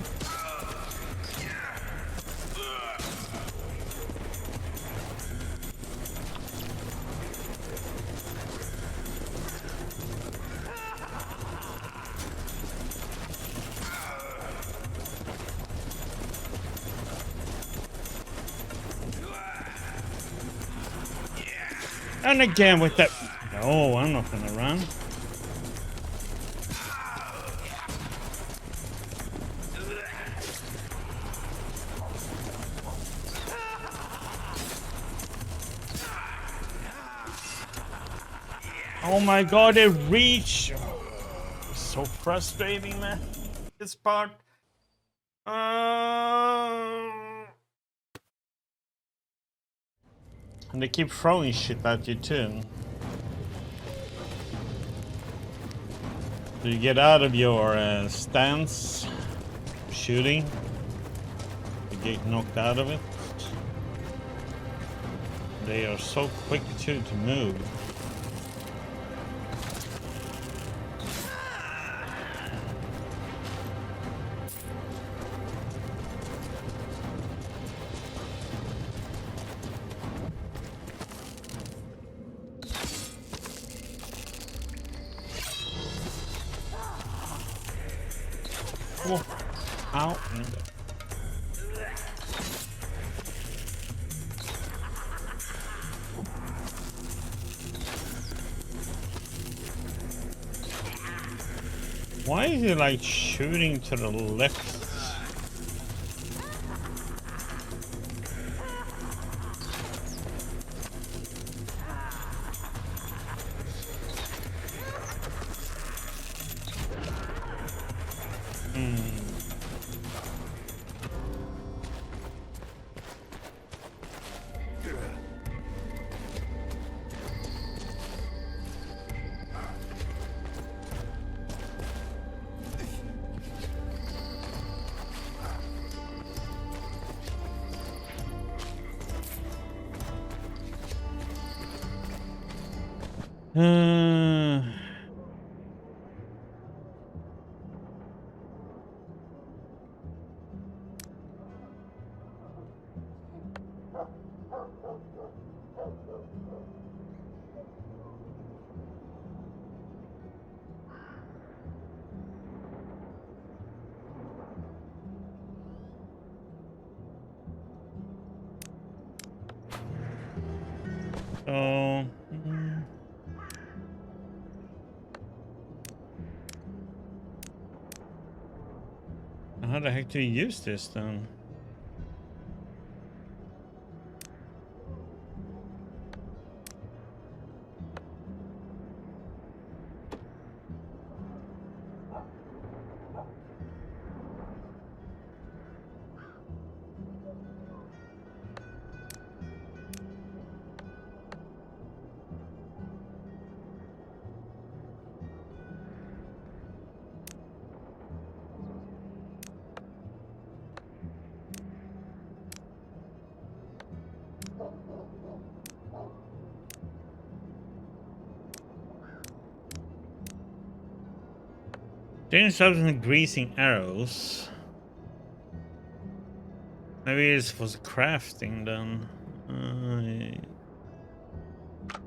Run again with that. No, I'm not gonna run. Oh my god, it reached. So frustrating, man. This part. And they keep throwing shit at you too. So you get out of your stance, shooting, you get knocked out of it. They are so quick too to move. Oh. Ow. Why is it like shooting to the left? So, how the heck do you use this then? Dangerous substance greasing arrows. Maybe it's for the crafting then.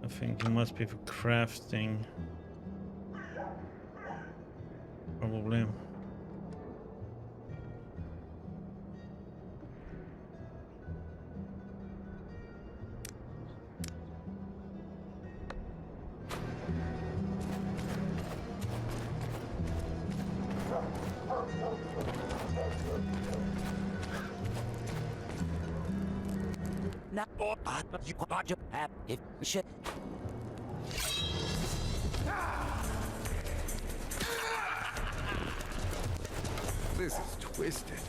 I think it must be for crafting. Probably. You got your app if shit. This is twisted.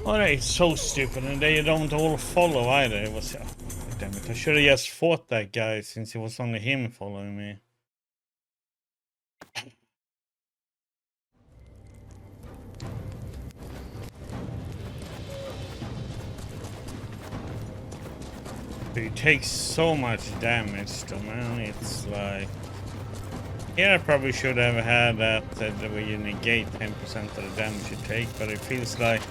Oh, they're so stupid, and they don't all follow either. It was, oh, damn it! I should have just fought that guy since it was only him following me. It takes so much damage though, man. It's like... Here I probably should have had that where you negate 10% of the damage you take, but it feels like...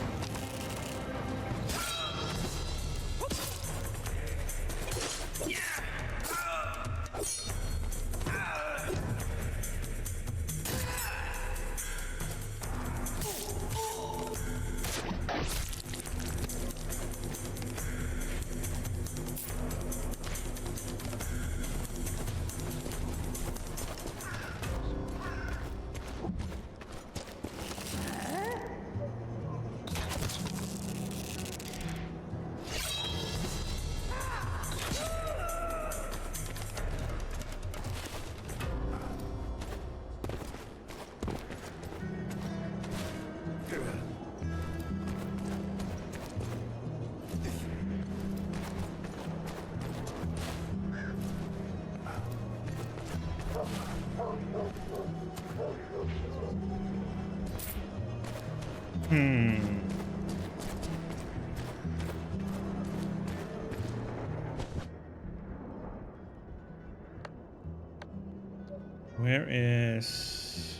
Where is...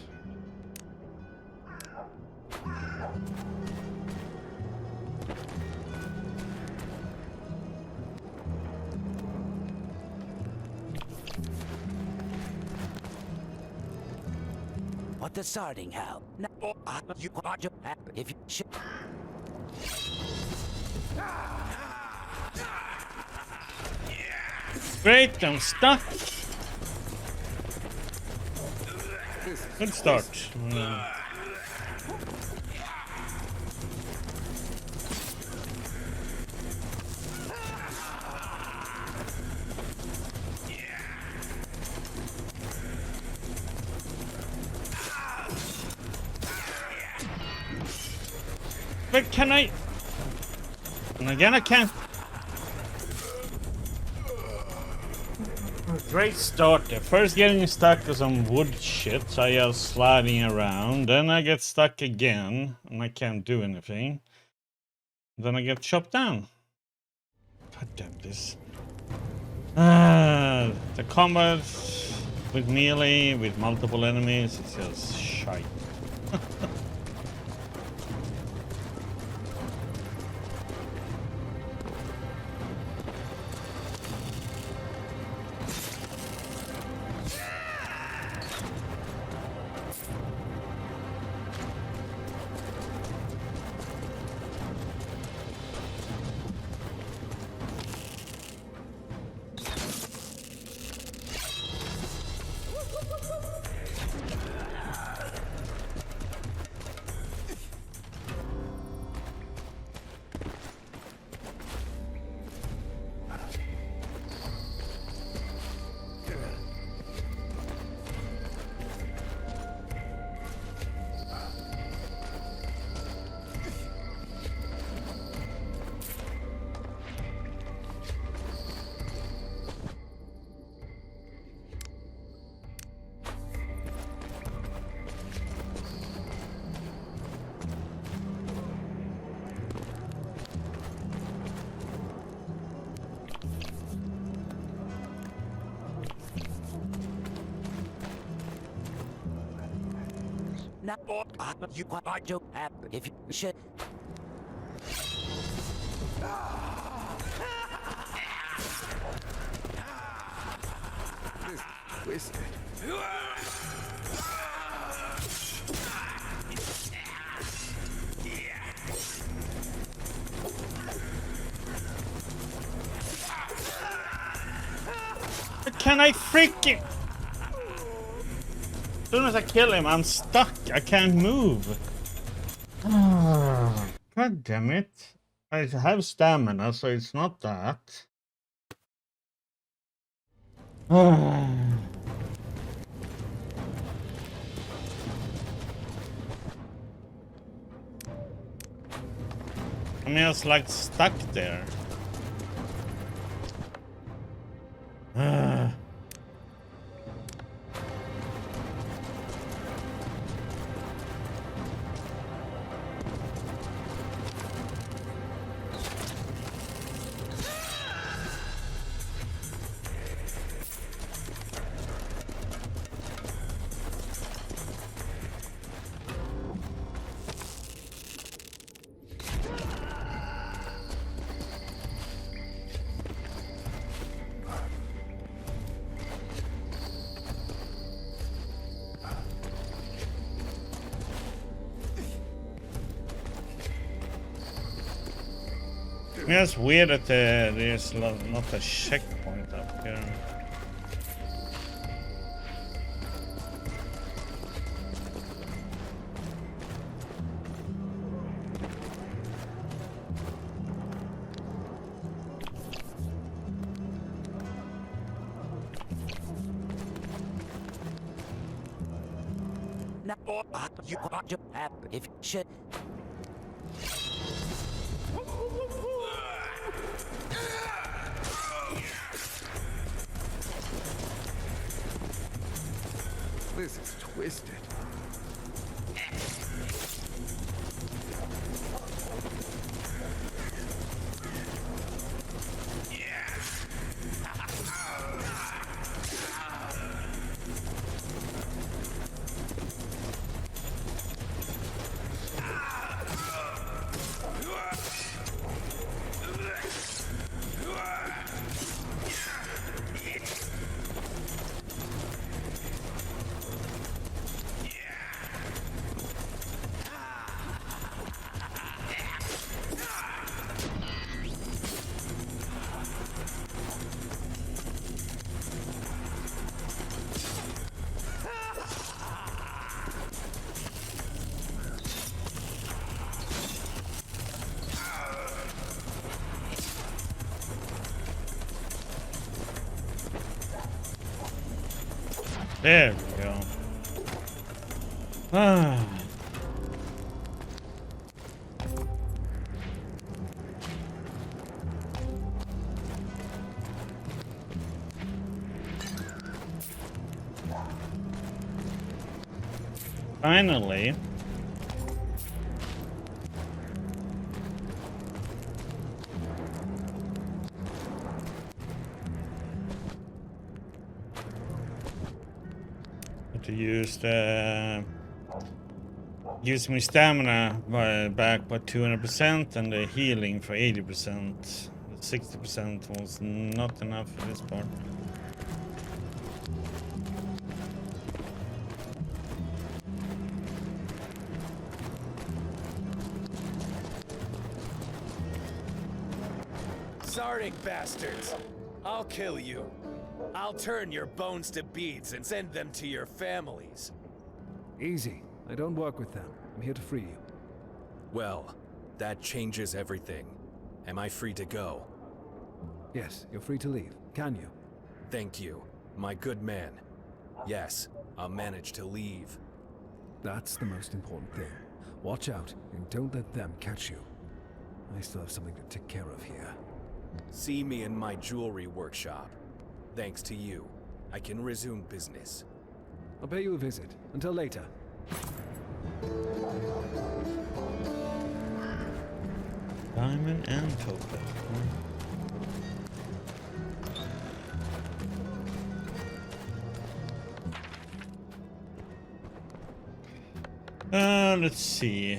What the starting how? No, you are to if you should. Great, I'm stuck. Good start. But can I? And again, I can't. Great start there. First getting stuck with some wood shit, so I just sliding around. Then I get stuck again, and I can't do anything. Then I get chopped down. God damn this. The combat with melee, with multiple enemies, is just shite. Now, you are to if you should. Twisted. Can I freaking... As soon as I kill him, I'm stuck. I can't move. God damn it. I have stamina, so it's not that. I'm just like stuck there. Yeah, it's weird that there's not a checkpoint up here. Now, you ought to have if shit. This is twisted. There we go. Ah. Finally. To use my stamina back by 200% and the healing for 80%. The 60% was not enough for this part. Sardic bastards! I'll kill you. I'll turn your bones to beads and send them to your families. Easy. I don't work with them. I'm here to free you. Well, that changes everything. Am I free to go? Yes, you're free to leave. Can you? Thank you, my good man. Yes, I'll manage to leave. That's the most important thing. Watch out and don't let them catch you. I still have something to take care of here. See me in my jewelry workshop. Thanks to you, I can resume business. I'll pay you a visit. Until later. Diamond and topaz. Let's see.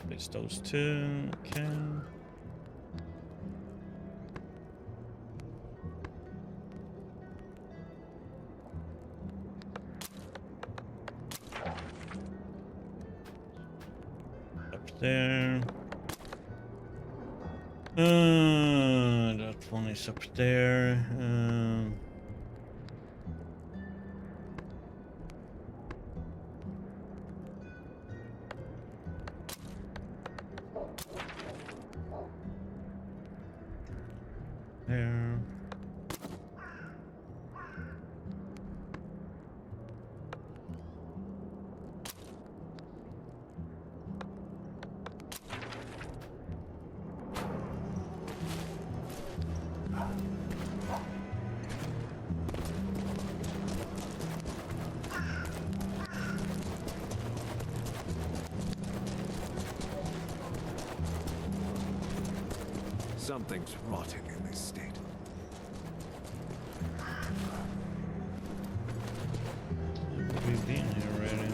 Place those two. Okay. There. That one is up there. There. Something's rotting in this state. We've been here already.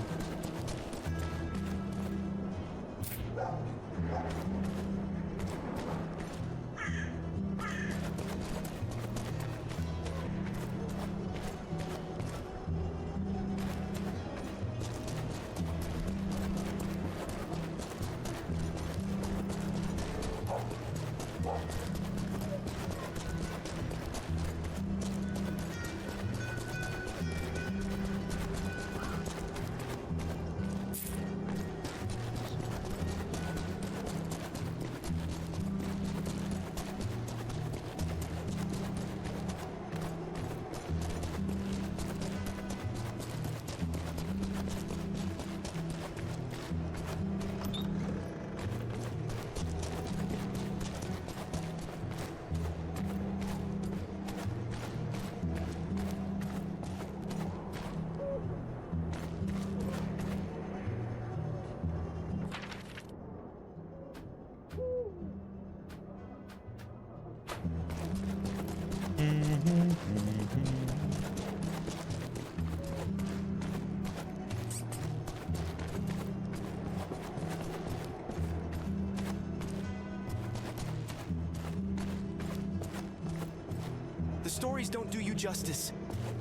stories don't do you justice.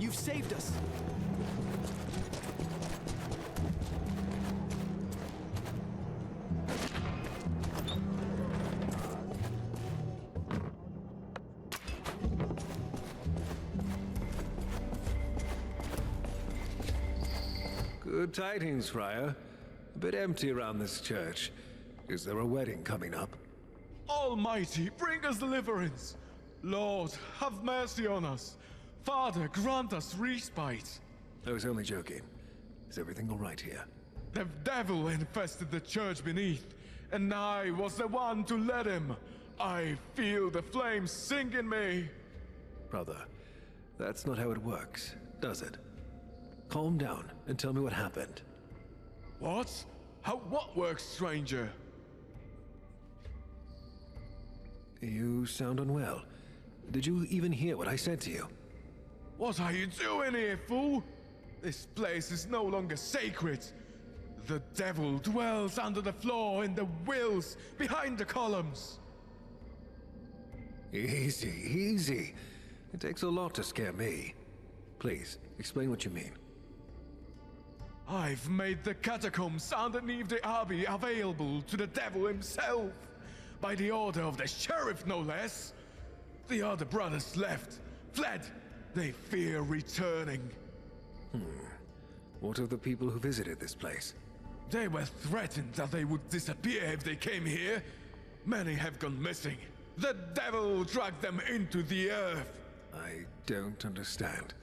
You've saved us. Good tidings, Friar. A bit empty around this church. Is there a wedding coming up? Almighty, bring us deliverance. Lord, have mercy on us. Father, grant us respite. I was only joking. Is everything all right here? The devil infested the church beneath, and I was the one to let him. I feel the flames sink in me. Brother, that's not how it works, does it? Calm down and tell me what happened. What? What works, stranger? You sound unwell. Did you even hear what I said to you? What are you doing here, fool? This place is no longer sacred. The devil dwells under the floor in the wills behind the columns. Easy, easy. It takes a lot to scare me. Please, explain what you mean. I've made the catacombs underneath the abbey available to the devil himself. By the order of the sheriff, no less. The other brothers left, fled. They fear returning. What of the people who visited this place? They were threatened that they would disappear if they came here. Many have gone missing. The devil dragged them into the earth. I don't understand.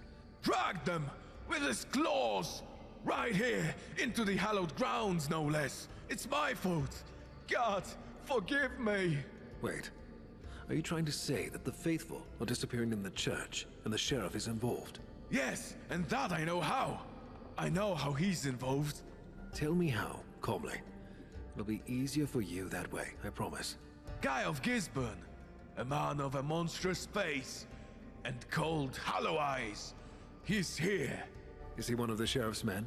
Dragged them with his claws. Right here, into the hallowed grounds, no less. It's my fault. God, forgive me. Wait. Are you trying to say that the faithful are disappearing in the church, and the sheriff is involved? Yes, and that I know how. I know how he's involved. Tell me how, calmly. It'll be easier for you that way, I promise. Guy of Gisborne, a man of a monstrous face and cold, hollow eyes. He's here. Is he one of the sheriff's men?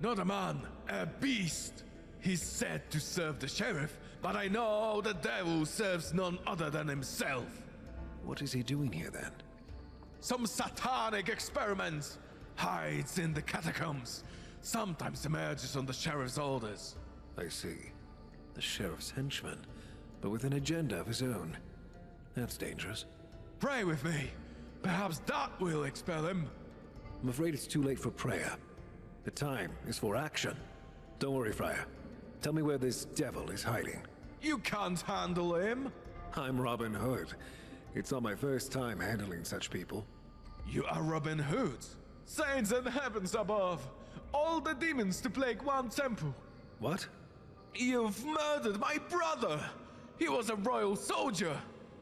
Not a man, a beast. He's said to serve the sheriff, but I know the devil serves none other than himself. What is he doing here then? Some satanic experiments. Hides in the catacombs. Sometimes emerges on the sheriff's orders. I see. The sheriff's henchman, but with an agenda of his own. That's dangerous. Pray with me. Perhaps that will expel him. I'm afraid it's too late for prayer. The time is for action. Don't worry, Friar. Tell me where this devil is hiding. You can't handle him. I'm Robin Hood. It's not my first time handling such people. You are Robin Hood? Saints and heavens above! All the demons to plague one temple. What? You've murdered my brother! He was a royal soldier!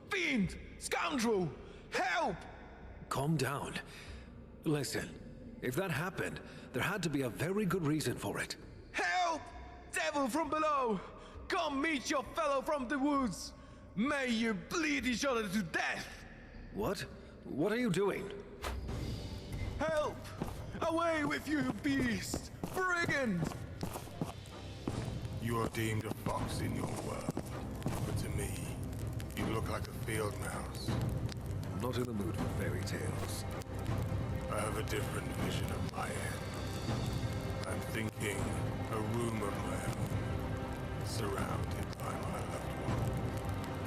Fiend! Scoundrel! Help! Calm down. Listen, if that happened, there had to be a very good reason for it. Help! Devil from below! Come meet your fellow from the woods! May you bleed each other to death! What? What are you doing? Help! Away with you, beast! Brigand! You are deemed a fox in your world, but to me, you look like a field mouse. I'm not in the mood for fairy tales. I have a different vision of my end. I'm thinking a room of my own, surrounded by my loved one.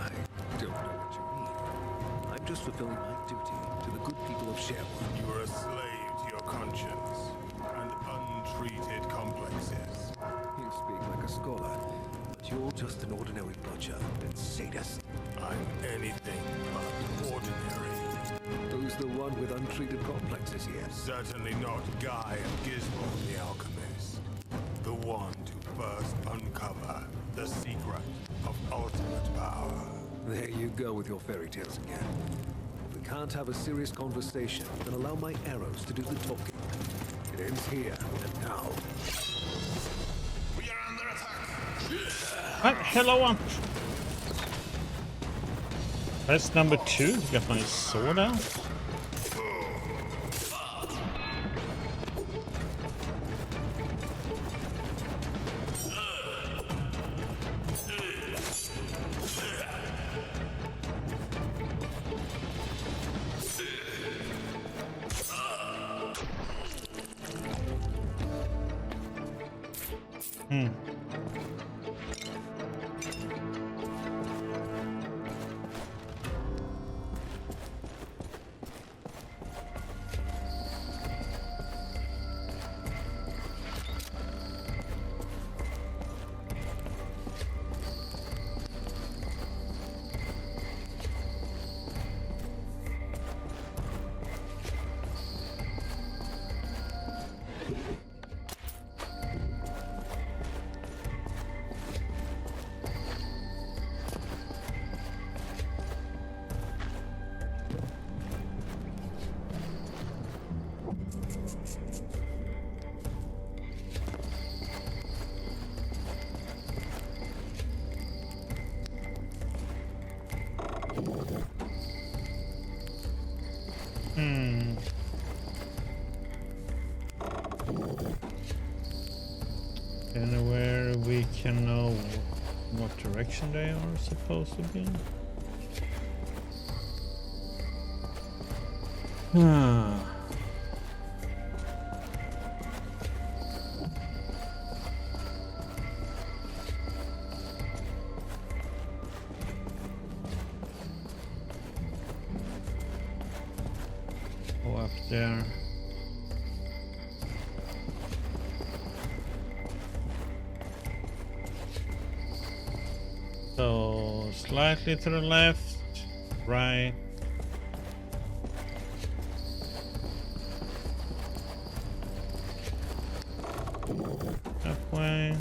I don't know what you mean. I'm just fulfilling my duty to the good people of Sherwood. You are a slave to your conscience and untreated complexes. You speak like a scholar, but you're just an ordinary butcher and sadist. I'm anything but ordinary. Who's the one with untreated complexes here? Certainly not Guy of Gisborne the Alchemist. The one to first uncover the secret of ultimate power. There you go with your fairy tales again. If we can't have a serious conversation, then allow my arrows to do the talking. It ends here and now. We are under attack! Hello, on. Press number 2 to get my sword out. Hmm. Anywhere we can know what direction they are supposed to be. Go up there. So slightly to the left, right. That way.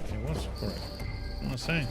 It was correct. I'm not saying.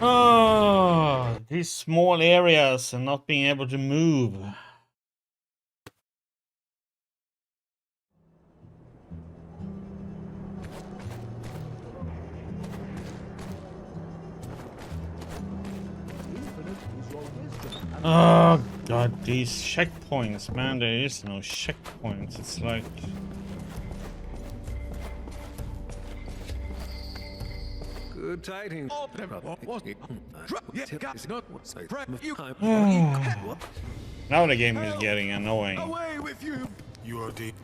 Oh, these small areas and not being able to move. Oh god, these checkpoints, man, there is no checkpoints. It's like Good tidings. Now the game is getting annoying. Away with you! You are deep.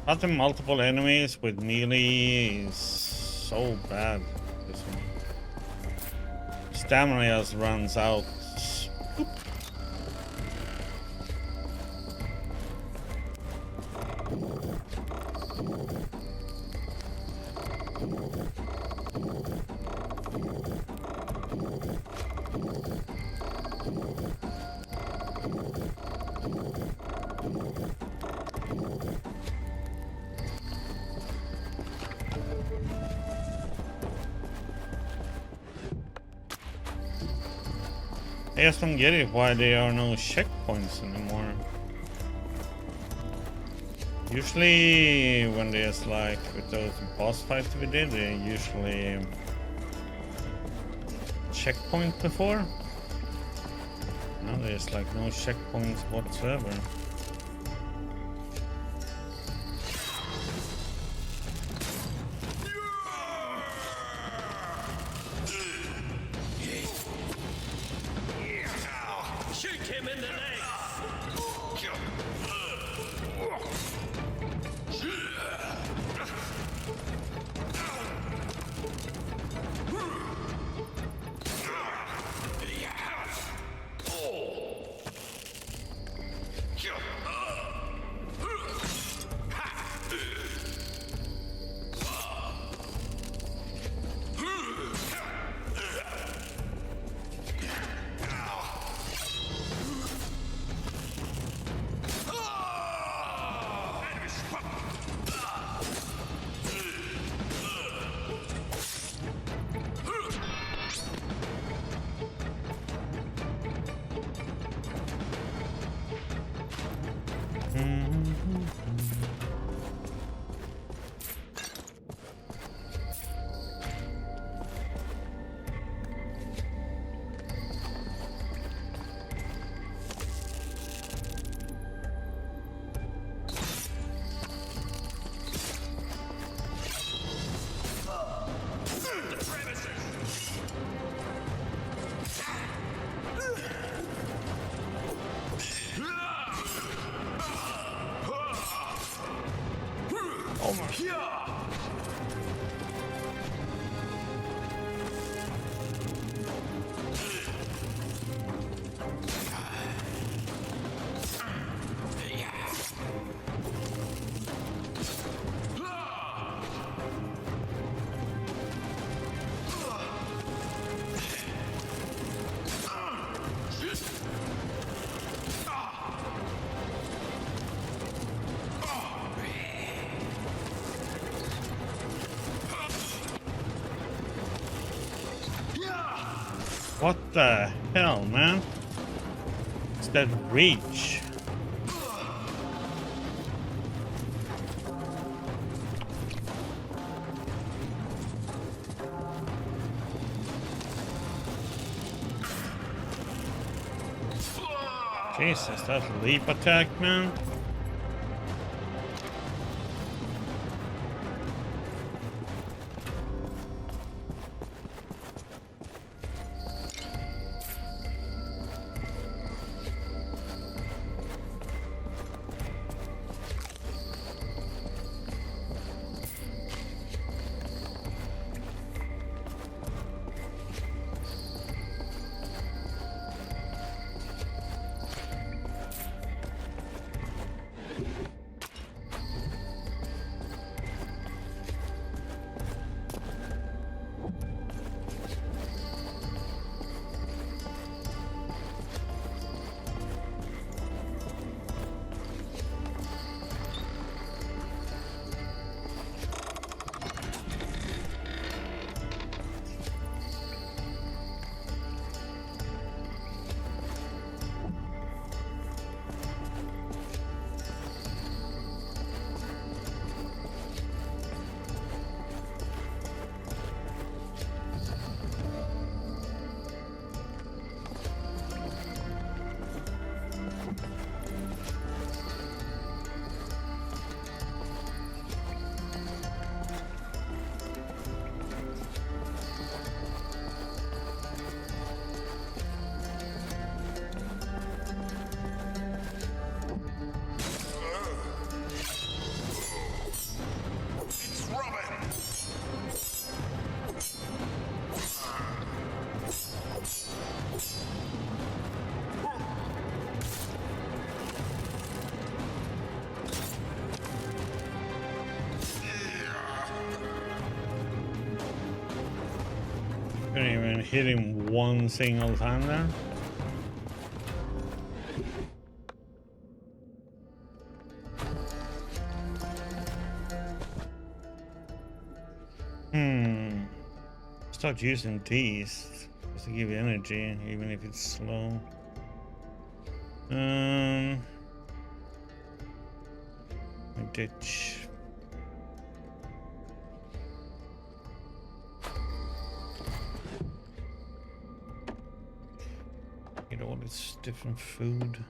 Fighting multiple enemies with melee is so bad. This one. Stamina just runs out. I just don't get it why there are no checkpoints anymore. Usually when there's like with those boss fights we did, they usually checkpoint before. Now there's like no checkpoints whatsoever. What the hell, man? It's that reach. Jesus, that leap attack, man. hit him one single time there. Start using these just to give you energy, even if it's slow. A ditch. Get all this different food.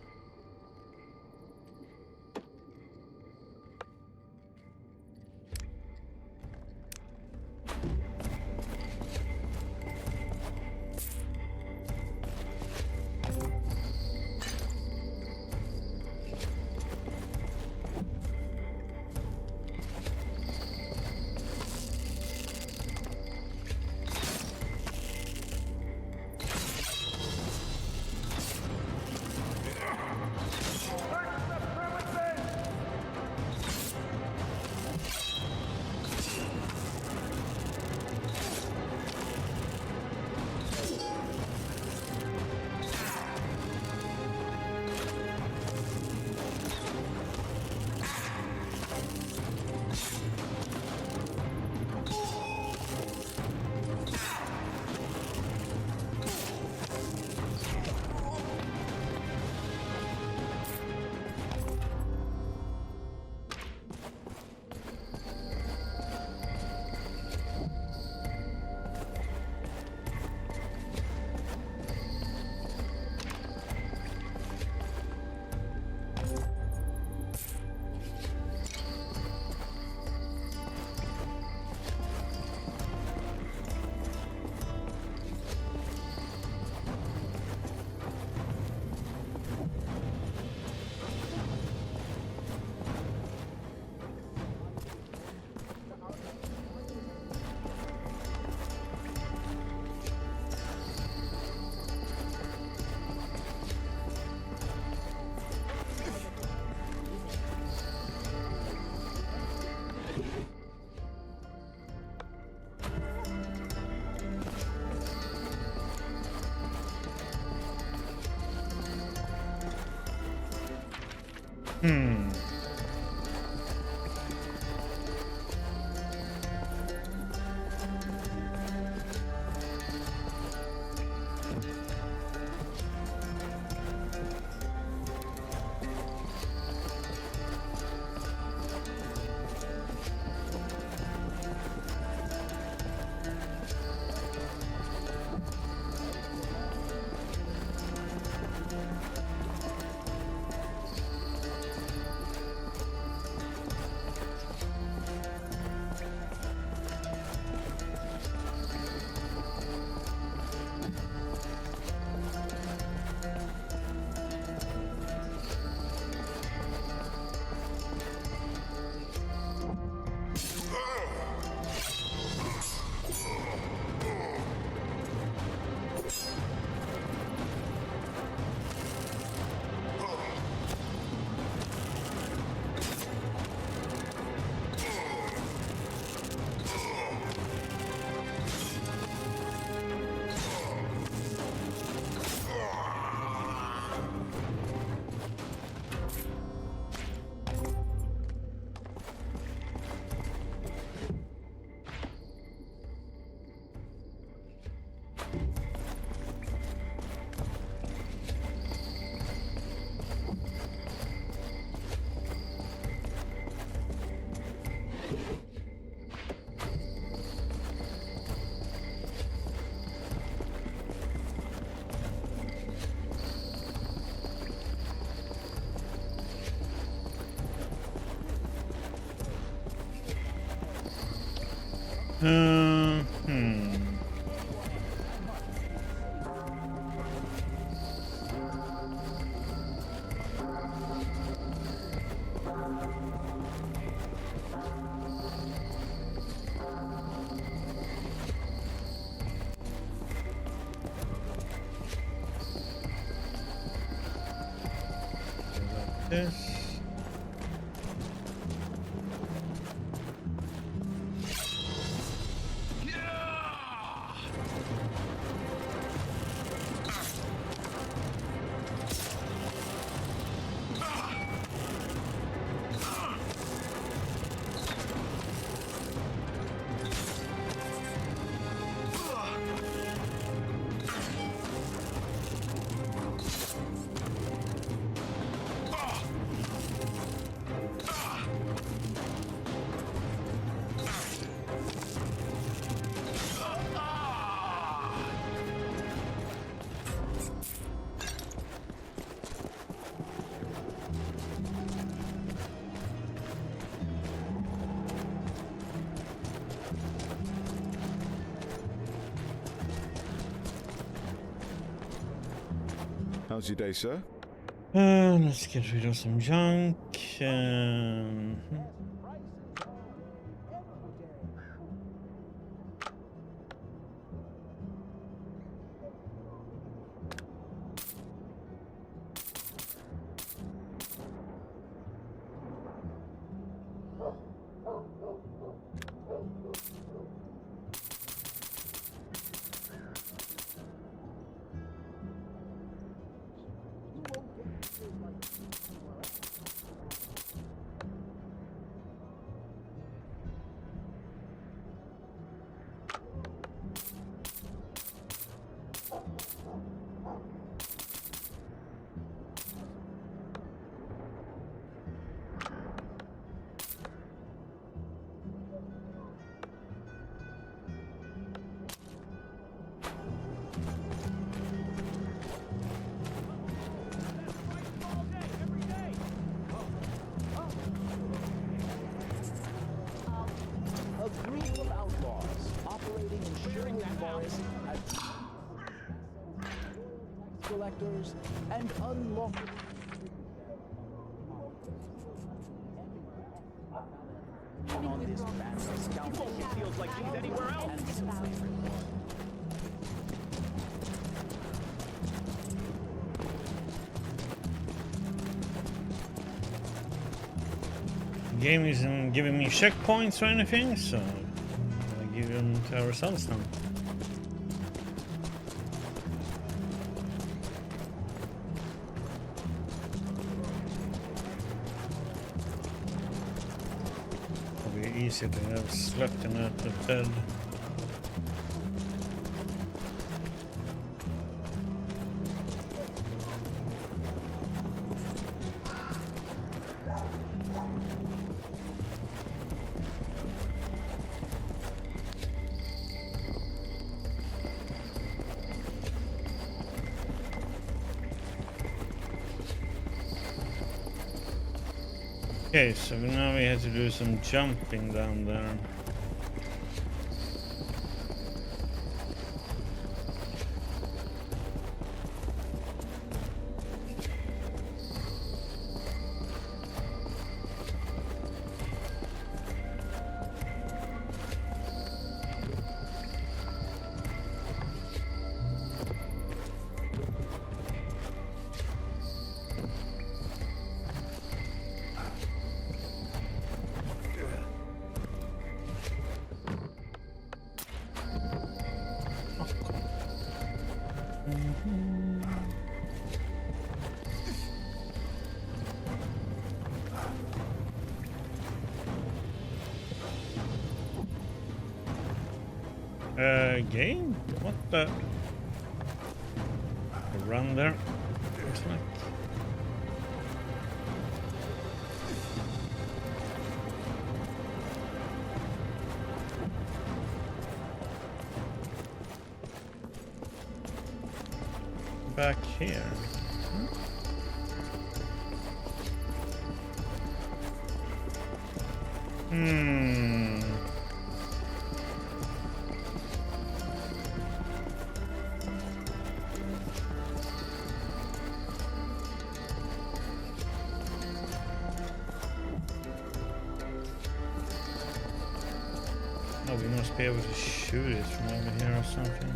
This. How's your day, sir? Let's get rid of some junk. A group of outlaws operating in Sherwood Builders as collectors and unlawful. On this massive scoundrel, it feels like he's anywhere else. The game isn't giving me checkpoints or anything, so I'll give them to ourselves now. Probably easier to have slept in at the bed. Okay, so now we have to do some jumping down there. Game? What the? Run there. Looks like. Back here. Oh, we must be able to shoot it from over here or something.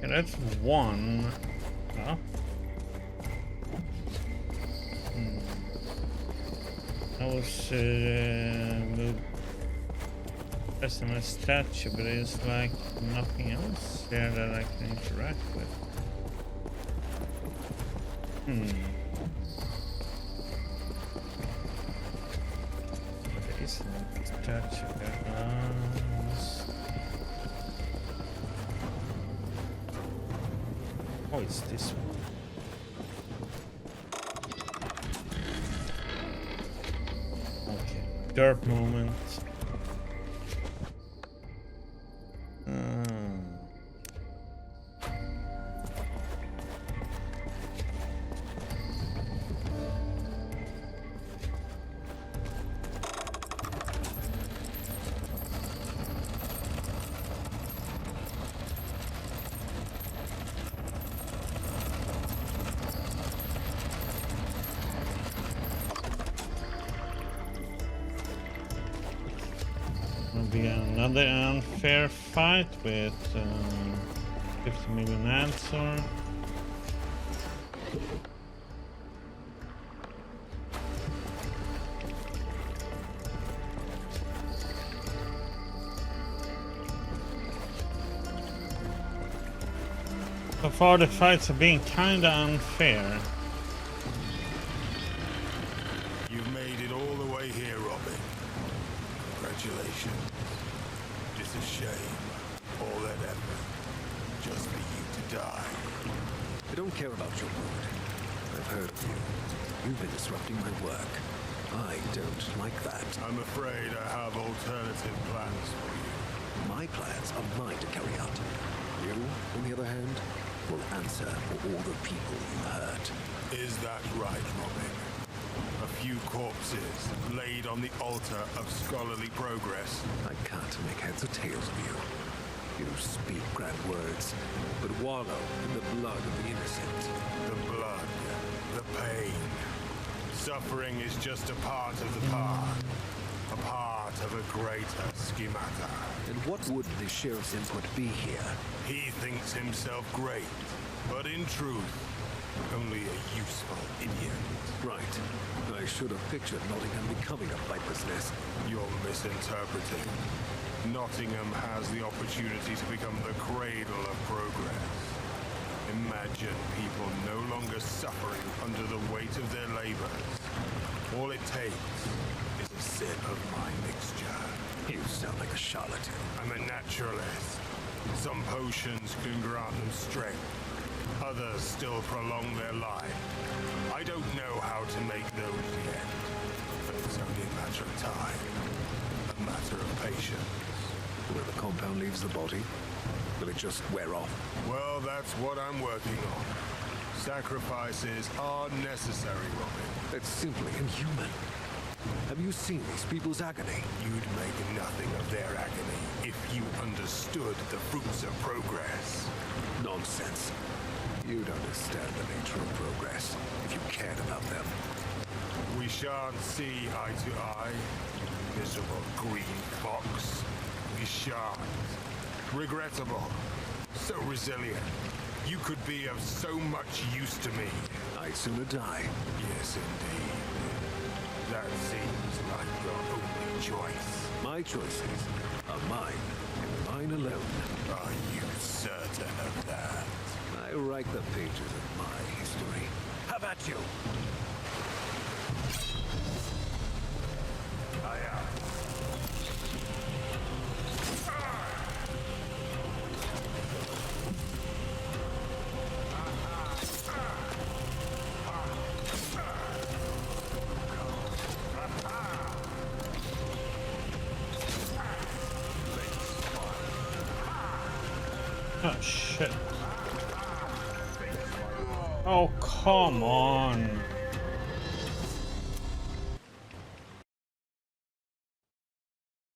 Yeah, that's one. Huh? That was pressing a statue, but it's like nothing else there that I can interact with. There is no statue there. Oh, it's this one. Okay, dirt moment. Be another unfair fight with 50 million answer. So far the fights have been kinda unfair. You've made it all the way here, Robin. Congratulations. It's a shame. All that effort. Just for you to die. I don't care about your mood. I've heard of you. You've been disrupting my work. I don't like that. I'm afraid I have alternative plans for you. My plans are mine to carry out. You, on the other hand, will answer for all the people you hurt. Is that right, Robin? A few corpses laid on the altar of scholarly progress. I can't make heads or tails of you. You speak grand words, but wallow in the blood of the innocent. The blood, the pain. Suffering is just a part of the path. A part of a greater schemata. And what would the sheriff's input be here? He thinks himself great, but in truth, only a useful idiot. Right. I should have pictured Nottingham becoming a viper's nest. You're misinterpreting. Nottingham has the opportunity to become the cradle of progress. Imagine people no longer suffering under the weight of their labors. All it takes is a sip of my mixture. You sound like a charlatan. I'm a naturalist. Some potions can grant them strength. Others still prolong their life. I don't know how to make those yet. But it's only a matter of time. A matter of patience. When the compound leaves the body, will it just wear off? Well, that's what I'm working on. Sacrifices are necessary, Robin. That's simply inhuman. Have you seen these people's agony? You'd make nothing of their agony if you understood the fruits of progress. Nonsense. You'd understand the nature of progress if you cared about them. We shan't see eye to eye, you miserable green fox. We shan't. Regrettable. So resilient. You could be of so much use to me. I'd sooner die. Yes, indeed. That seems like your only choice. My choices are mine, and mine alone. Are you certain of that? I write the pages of my history. How about you? I am. Oh shit. Oh, come on.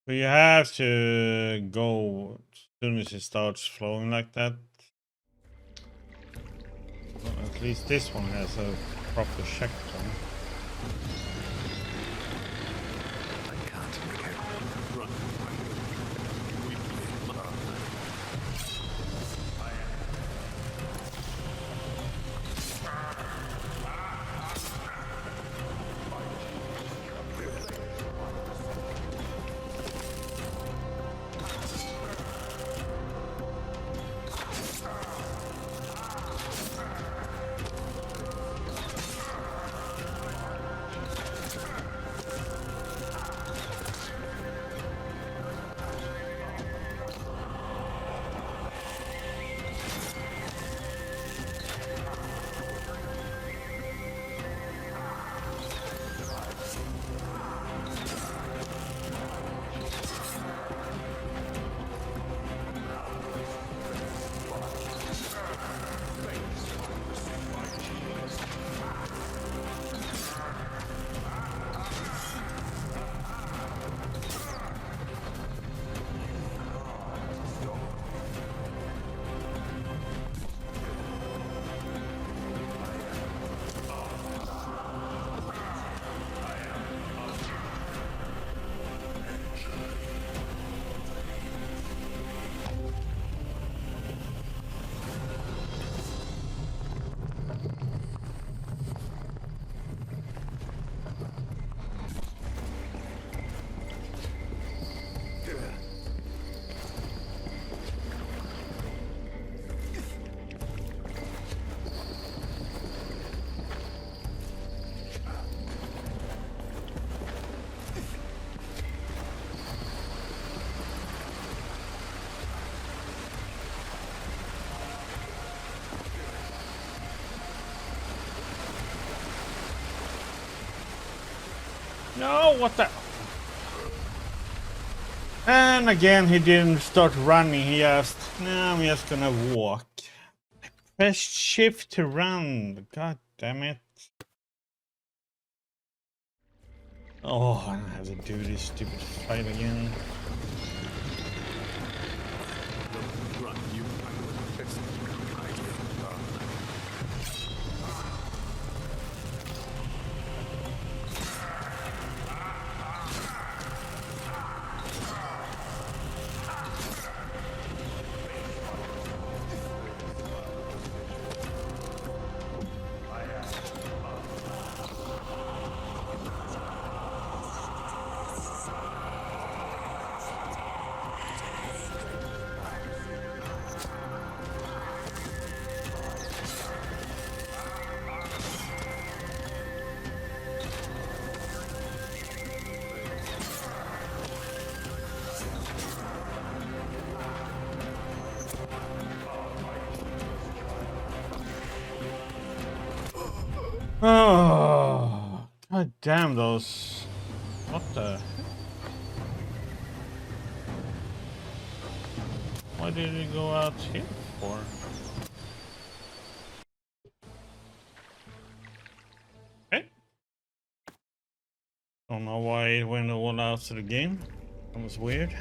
But you have to go as soon as it starts flowing like that. Well, at least this one has a proper checkpoint. I can't make it. Run. No, what the? And again, he didn't start running. He asked, no, I'm just gonna walk. Press shift to run. God damn it. Oh, I don't have to do this stupid fight again. Oh, god damn those. What the? Why did he go out here for? Okay. Don't know why it went all out to the game. That was weird.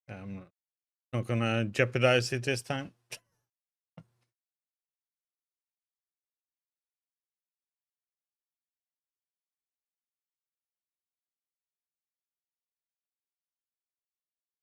I'm not gonna jeopardize it this time.